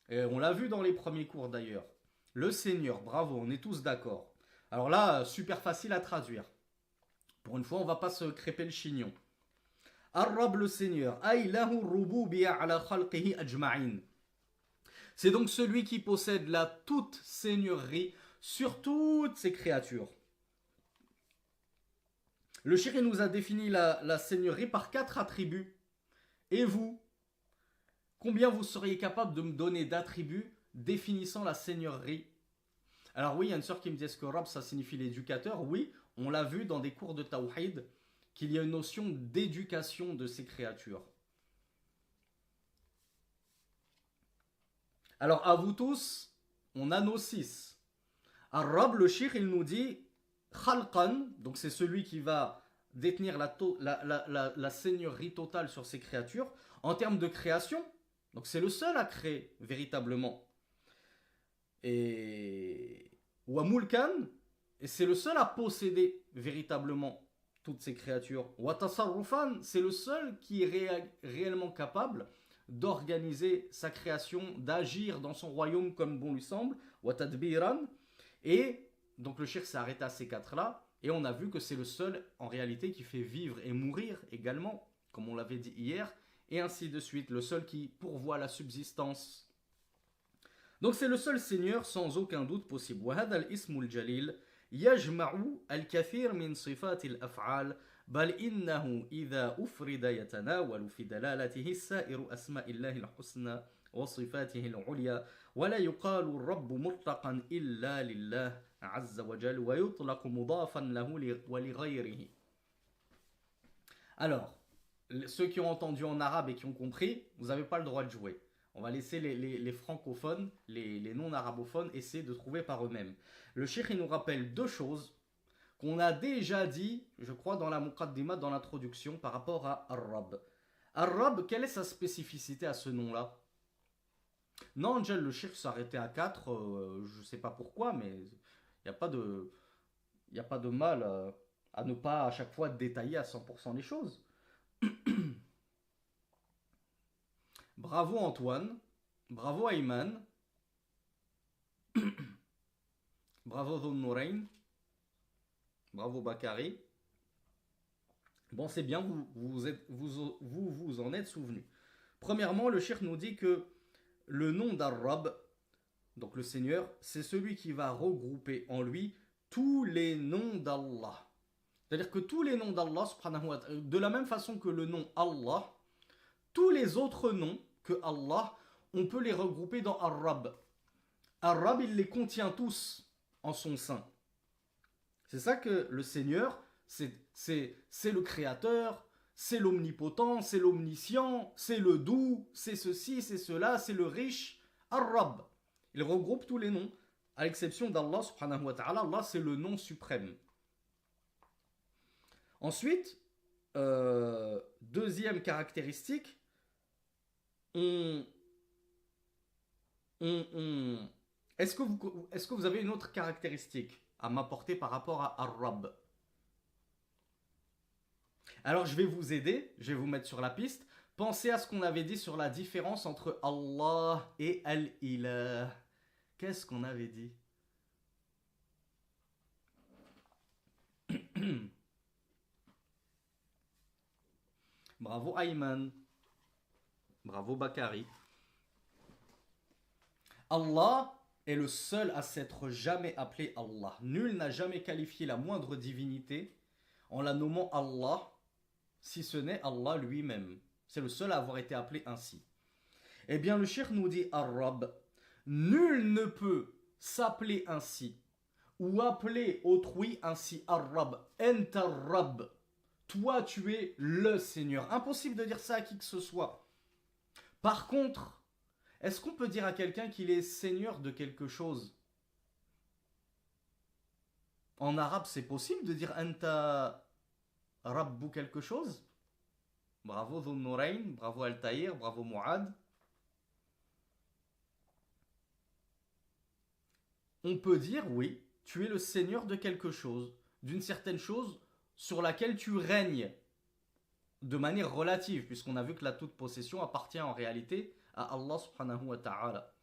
Et on l'a vu dans les premiers cours d'ailleurs. Le Seigneur, bravo, on est tous d'accord. Alors là, super facile à traduire. Pour une fois, on va pas se crêper le chignon. Ar-Rabb, le Seigneur. Ay lahu rububiya ala khalqihi ajma'in. C'est donc celui qui possède la toute seigneurie sur toutes ses créatures. Le shir nous a défini la seigneurie par 4 attributs. Et vous, combien vous seriez capable de me donner d'attributs définissant la seigneurie? Alors oui, il y a une sœur qui me dit, est-ce que Rab, ça signifie l'éducateur? Oui, on l'a vu dans des cours de Tawhid, qu'il y a une notion d'éducation de ces créatures. Alors à vous tous, on a nos 6. Ar-Rab, le shir, il nous dit Khalqan, donc c'est celui qui va détenir la seigneurie totale sur ses créatures. En termes de création, donc c'est le seul à créer véritablement. Et Wa Mulkan, et c'est le seul à posséder véritablement toutes ces créatures. Wa Tasarrufan, c'est le seul qui est réellement capable d'organiser sa création, d'agir dans son royaume comme bon lui semble. Wa Tadbiran, et donc le shir s'est arrêté à ces 4-là, et on a vu que c'est le seul en réalité qui fait vivre et mourir également, comme on l'avait dit hier, et ainsi de suite, le seul qui pourvoit la subsistance. Donc c'est le seul seigneur sans aucun doute possible. وهذا الاسم الجليل يجمع الكثير من صفات الأفعال بل إنه إذا أفرد يتناول في دلالته سائر أسماء الله الحسنى وصفاته العليا ولا يقال الرب مطلقا إلا لله عز وجل ويطلق مضافا له ولغيره. Alors, ceux qui ont entendu en arabe et qui ont compris, vous n'avez pas le droit de jouer. On va laisser les francophones, les non-arabophones, essayer de trouver par eux-mêmes. Le cheikh nous rappelle 2 choses qu'on a déjà dit, je crois, dans la Muqaddima, dans l'introduction, par rapport à Ar-Rab. Ar-Rab, quelle est sa spécificité à ce nom-là? Non, Angel, le cheikh s'arrêtait à 4, je ne sais pas pourquoi, mais il n'y a pas de mal à ne pas à chaque fois détailler à 100% les choses. Bravo Antoine, bravo Ayman, bravo Dhul Nourain, bravo Bakari. Bon, c'est bien, vous en êtes souvenu. Premièrement, le cheikh nous dit que le nom d'Ar-Rab, donc le Seigneur, c'est celui qui va regrouper en lui tous les noms d'Allah. C'est-à-dire que tous les noms d'Allah, subhanahu wa ta'ala, de la même façon que le nom Allah, tous les autres noms que Allah, on peut les regrouper dans Ar-Rab. Ar-Rab, il les contient tous en son sein. C'est ça que le Seigneur, c'est le Créateur, c'est l'Omnipotent, c'est l'Omniscient, c'est le Doux, c'est ceci, c'est cela, c'est le Riche. Ar-Rab, il regroupe tous les noms, à l'exception d'Allah, subhanahu wa ta'ala. Allah, c'est le nom suprême. Ensuite, deuxième caractéristique, est-ce que vous avez une autre caractéristique à m'apporter par rapport à Ar-Rab? Alors je vais vous aider, je vais vous mettre sur la piste. Pensez à ce qu'on avait dit sur la différence entre Allah et Al-Ilah. Qu'est-ce qu'on avait dit? Bravo Ayman. Bravo Bakari. Allah est le seul à s'être jamais appelé Allah. Nul n'a jamais qualifié la moindre divinité en la nommant Allah, si ce n'est Allah lui-même. C'est le seul à avoir été appelé ainsi. Eh bien, le cheikh nous dit Ar-Rab, nul ne peut s'appeler ainsi ou appeler autrui ainsi. Ar-Rab, enta Rab. Toi, tu es le Seigneur. Impossible de dire ça à qui que ce soit. Par contre, est-ce qu'on peut dire à quelqu'un qu'il est Seigneur de quelque chose? En arabe, c'est possible de dire anta Rabbu quelque chose? Bravo Dhul Nourain, bravo Al-Tahir, bravo Muad. On peut dire, oui, tu es le Seigneur de quelque chose, d'une certaine chose sur laquelle tu règnes de manière relative, puisqu'on a vu que la toute possession appartient en réalité à Allah subhanahu wa ta'ala.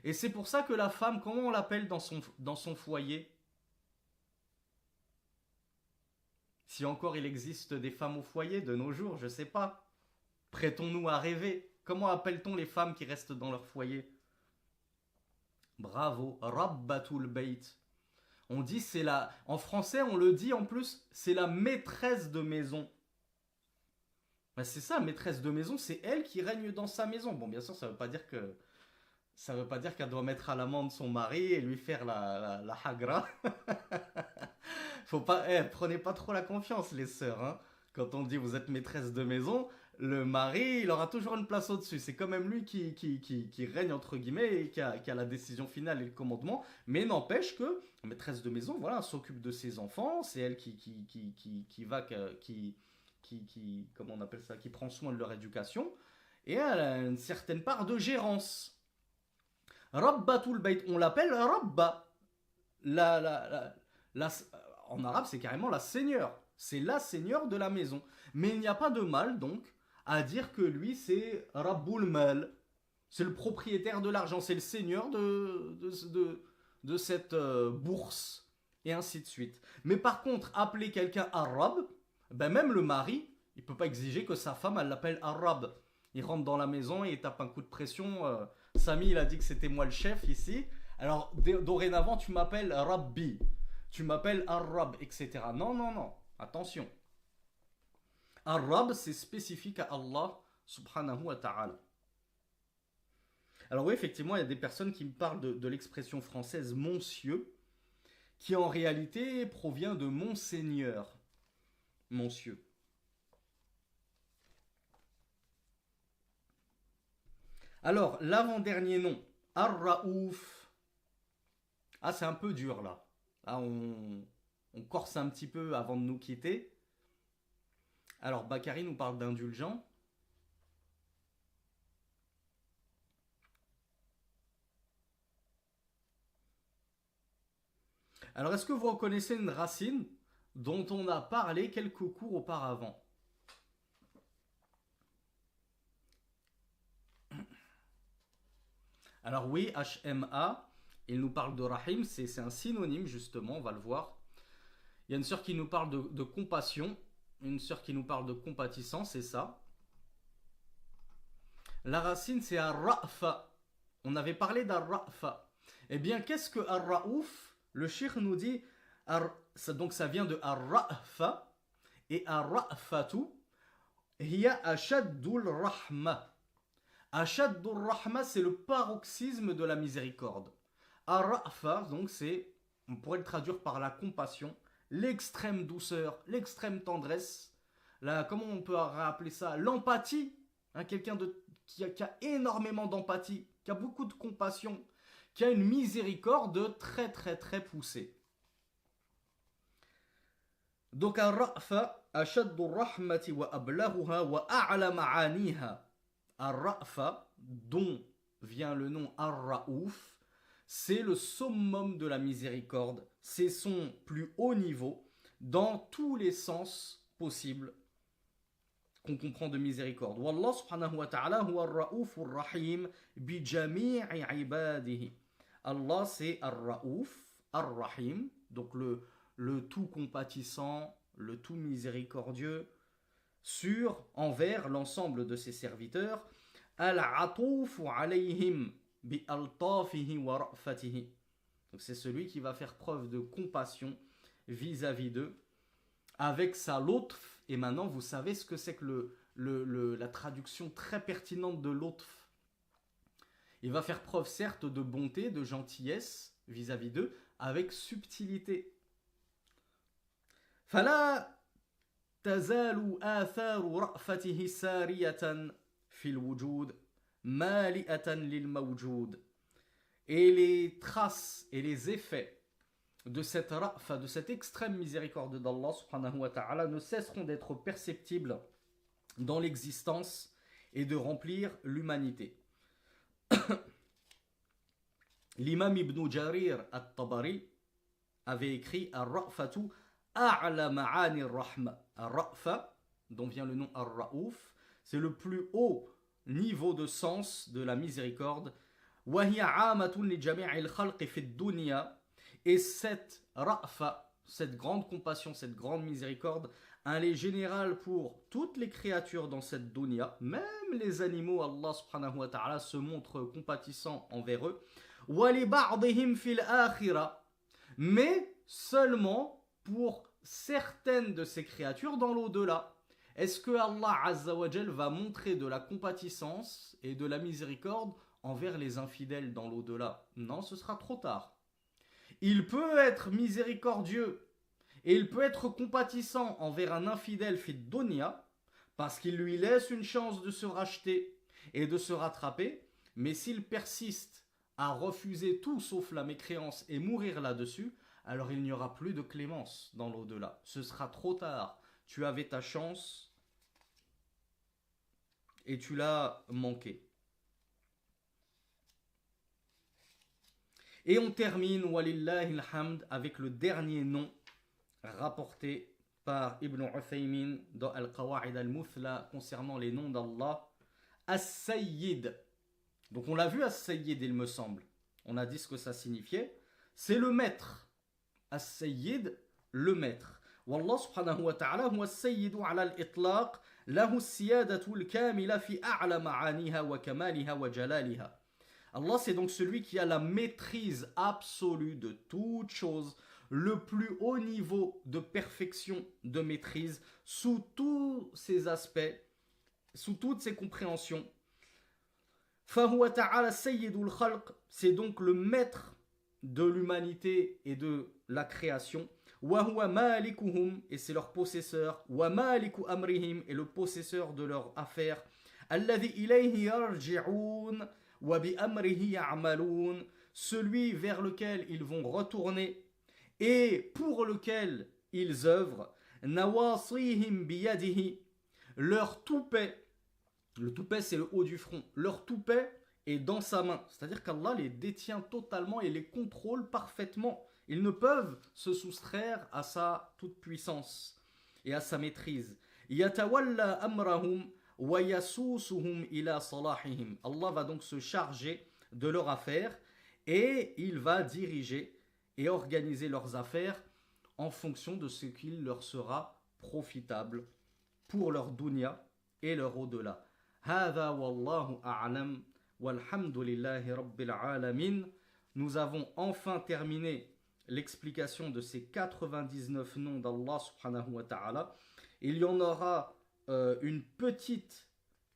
Et c'est pour ça que la femme, comment on l'appelle dans son foyer? Si encore il existe des femmes au foyer de nos jours, je sais pas. Prêtons-nous à rêver. Comment appelle-t-on les femmes qui restent dans leur foyer? Bravo, Rabbatul Bayt. On dit c'est la... En français, on le dit en plus, c'est la maîtresse de maison. Ben, c'est ça, maîtresse de maison, c'est elle qui règne dans sa maison. Bon, bien sûr, ça veut pas dire que... Ça veut pas dire qu'elle doit mettre à l'amende son mari et lui faire la hagra. Faut pas, prenez pas trop la confiance, les sœurs. Hein. Quand on dit vous êtes maîtresse de maison, le mari, il aura toujours une place au-dessus. C'est quand même lui qui règne, entre guillemets, et qui a la décision finale et le commandement. Mais n'empêche que, maîtresse de maison, voilà, s'occupe de ses enfants. C'est elle comment on appelle ça, qui prend soin de leur éducation. Et elle a une certaine part de gérance. Rabbatul Bayt, on l'appelle Rabba. La, la, la, la- En arabe, c'est carrément la seigneur. C'est la seigneur de la maison. Mais il n'y a pas de mal, donc, à dire que lui, c'est Rabbul Mal. C'est le propriétaire de l'argent. C'est le seigneur de cette bourse. Et ainsi de suite. Mais par contre, appeler quelqu'un arabe, ben même le mari, il peut pas exiger que sa femme, elle l'appelle arabe. Il rentre dans la maison et il tape un coup de pression. Samy, il a dit que c'était moi le chef ici. Alors, dorénavant, tu m'appelles Rabbi. Tu m'appelles Arab, etc. Non, non, non. Attention. Arab, c'est spécifique à Allah subhanahu wa ta'ala. Alors oui, effectivement, il y a des personnes qui me parlent de l'expression française monsieur, qui en réalité provient de monseigneur. Monsieur. Alors, l'avant-dernier nom, Ar-Raouf. Ah, c'est un peu dur là. Là, on corse un petit peu avant de nous quitter. Alors, Bakary nous parle d'indulgent. Alors, est-ce que vous reconnaissez une racine dont on a parlé quelques cours auparavant? Alors oui, HMA, il nous parle de Rahim, c'est un synonyme justement, on va le voir. Il y a une sœur qui nous parle de compassion, une sœur qui nous parle de compatissance, c'est ça. La racine c'est Ar-Ra'fa. On avait parlé d'Ar-Ra'fa. Eh bien, qu'est-ce que Ar-Ra'ouf? Le shir nous dit, donc ça vient de Ar-Ra'fa, et Ar-Ra'fatu, hiya ashaddul rahma. Ashaddur Rahma, c'est le paroxysme de la miséricorde. Ar-Ra'fa, donc c'est, on pourrait le traduire par la compassion, l'extrême douceur, l'extrême tendresse, comment on peut appeler ça? L'empathie. Hein, quelqu'un qui a énormément d'empathie, qui a beaucoup de compassion, qui a une miséricorde très très très poussée. Donc Ar-Ra'fa, Ashaddur Rahmati wa ablaruha wa a'la ma'aniha. Ar-Ra'fa, dont vient le nom Ar-Ra'ouf, c'est le summum de la miséricorde, c'est son plus haut niveau dans tous les sens possibles qu'on comprend de miséricorde. Wallah subhanahu wa ta'ala huwa ar-Ra'ouf ar-Rahim bi jami'i ibadihi. Allah c'est Ar-Ra'ouf, Ar-Rahim, donc le tout compatissant, le tout miséricordieux, envers l'ensemble de ses serviteurs, al-atouf alayhim bi altafihi wa ra'fatihi. Donc c'est celui qui va faire preuve de compassion vis-à-vis d'eux avec sa lutf. Et maintenant vous savez ce que c'est que la traduction très pertinente de lutf. Il va faire preuve certes de bonté, de gentillesse vis-à-vis d'eux avec subtilité. Fala تزال آثار رأفته سارية في الوجود مالئة للموجود. Et les traces et les effets de cette ra'fa, de cette extrême miséricorde d'Allah subhanahu wa ta'ala ne cesseront d'être perceptibles dans l'existence et de remplir l'humanité. L'imam Ibn Jarir al-Tabari avait écrit Ar-Ra'fatu A'la ma'ani ar-Rahma. Ar-Ra'fa, dont vient le nom Ar-Ra'ouf, c'est le plus haut niveau de sens de la miséricorde. وَهِيَ عَامَةٌ لِجَمِيعِ الْخَلْقِ فِي الدُّنْيَا. Et cette Ra'fa, cette grande compassion, cette grande miséricorde, elle est générale pour toutes les créatures dans cette dunya, même les animaux, Allah subhanahu wa ta'ala se montre compatissant envers eux. وَلِبَعْضِهِمْ فِي الْآخِرَةِ. Mais seulement pour certaines de ces créatures dans l'au-delà. Est-ce que Allah Azza wa Jal va montrer de la compatissance et de la miséricorde envers les infidèles dans l'au-delà? Non, ce sera trop tard. Il peut être miséricordieux et il peut être compatissant envers un infidèle fid dunya parce qu'il lui laisse une chance de se racheter et de se rattraper, mais s'il persiste à refuser tout sauf la mécréance et mourir là-dessus, alors il n'y aura plus de clémence dans l'au-delà. Ce sera trop tard. Tu avais ta chance et tu l'as manqué. Et on termine, walillahi alhamd, avec le dernier nom rapporté par Ibn Uthaymin dans Al-Qawa'id al-Muthla concernant les noms d'Allah, As-Sayyid. Donc on l'a vu, As-Sayyid, il me semble. On a dit ce que ça signifiait. C'est le maître. As-Sayyid, le maître. Wallah subhanahu wa ta'ala huwa as-sayyidu ala al-itlaq lahu as-siyadatu al-kamila fi a'la ma'aniha wa kamaliha wa jalaliha. Allah, c'est donc celui qui a la maîtrise absolue de toute chose, le plus haut niveau de perfection de maîtrise, sous tous ses aspects, sous toutes ses compréhensions. فَهُوَ تَعَالَى سَيِّدُ الْخَلْقِ, c'est donc le maître de l'humanité et de la création. وَهُوَ مَالِكُهُمْ, et c'est leur possesseur. وَمَالِكُ أَمْرِهِمْ, et le possesseur de leurs affaires. الَّذِي إِلَيْهِ يَرْجِعُونَ وَبِأَمْرِهِ يَعْمَلُونَ, celui vers lequel ils vont retourner et pour lequel ils œuvrent. نَوَاصِيهِمْ بِيَدِهِ, leur toupet, le toupet c'est le haut du front, leur toupet est dans sa main, c'est-à-dire qu'Allah les détient totalement et les contrôle parfaitement. Ils ne peuvent se soustraire à sa toute puissance et à sa maîtrise. يَتَوَلَّى أَمْرَهُمْ وَيَسُوسُهُمْ إِلَى صَلَاحِهِمْ, Allah va donc se charger de leur affaire et il va diriger et organiser leurs affaires en fonction de ce qu'il leur sera profitable pour leur dunya et leur au-delà. هذا والله أعلم والحمد لله رب العالمين. Nous avons enfin terminé l'explication de ces 99 noms d'Allah subhanahu wa ta'ala. Il y en aura une petite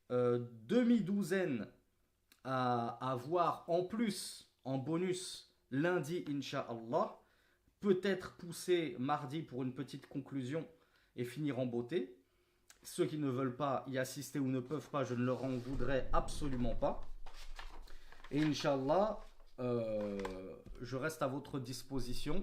demi-douzaine à voir en plus, en bonus, lundi, Inch'Allah. Peut-être pousser mardi pour une petite conclusion et finir en beauté. Ceux qui ne veulent pas y assister ou ne peuvent pas, je ne leur en voudrais absolument pas. Et Inch'Allah, je reste à votre disposition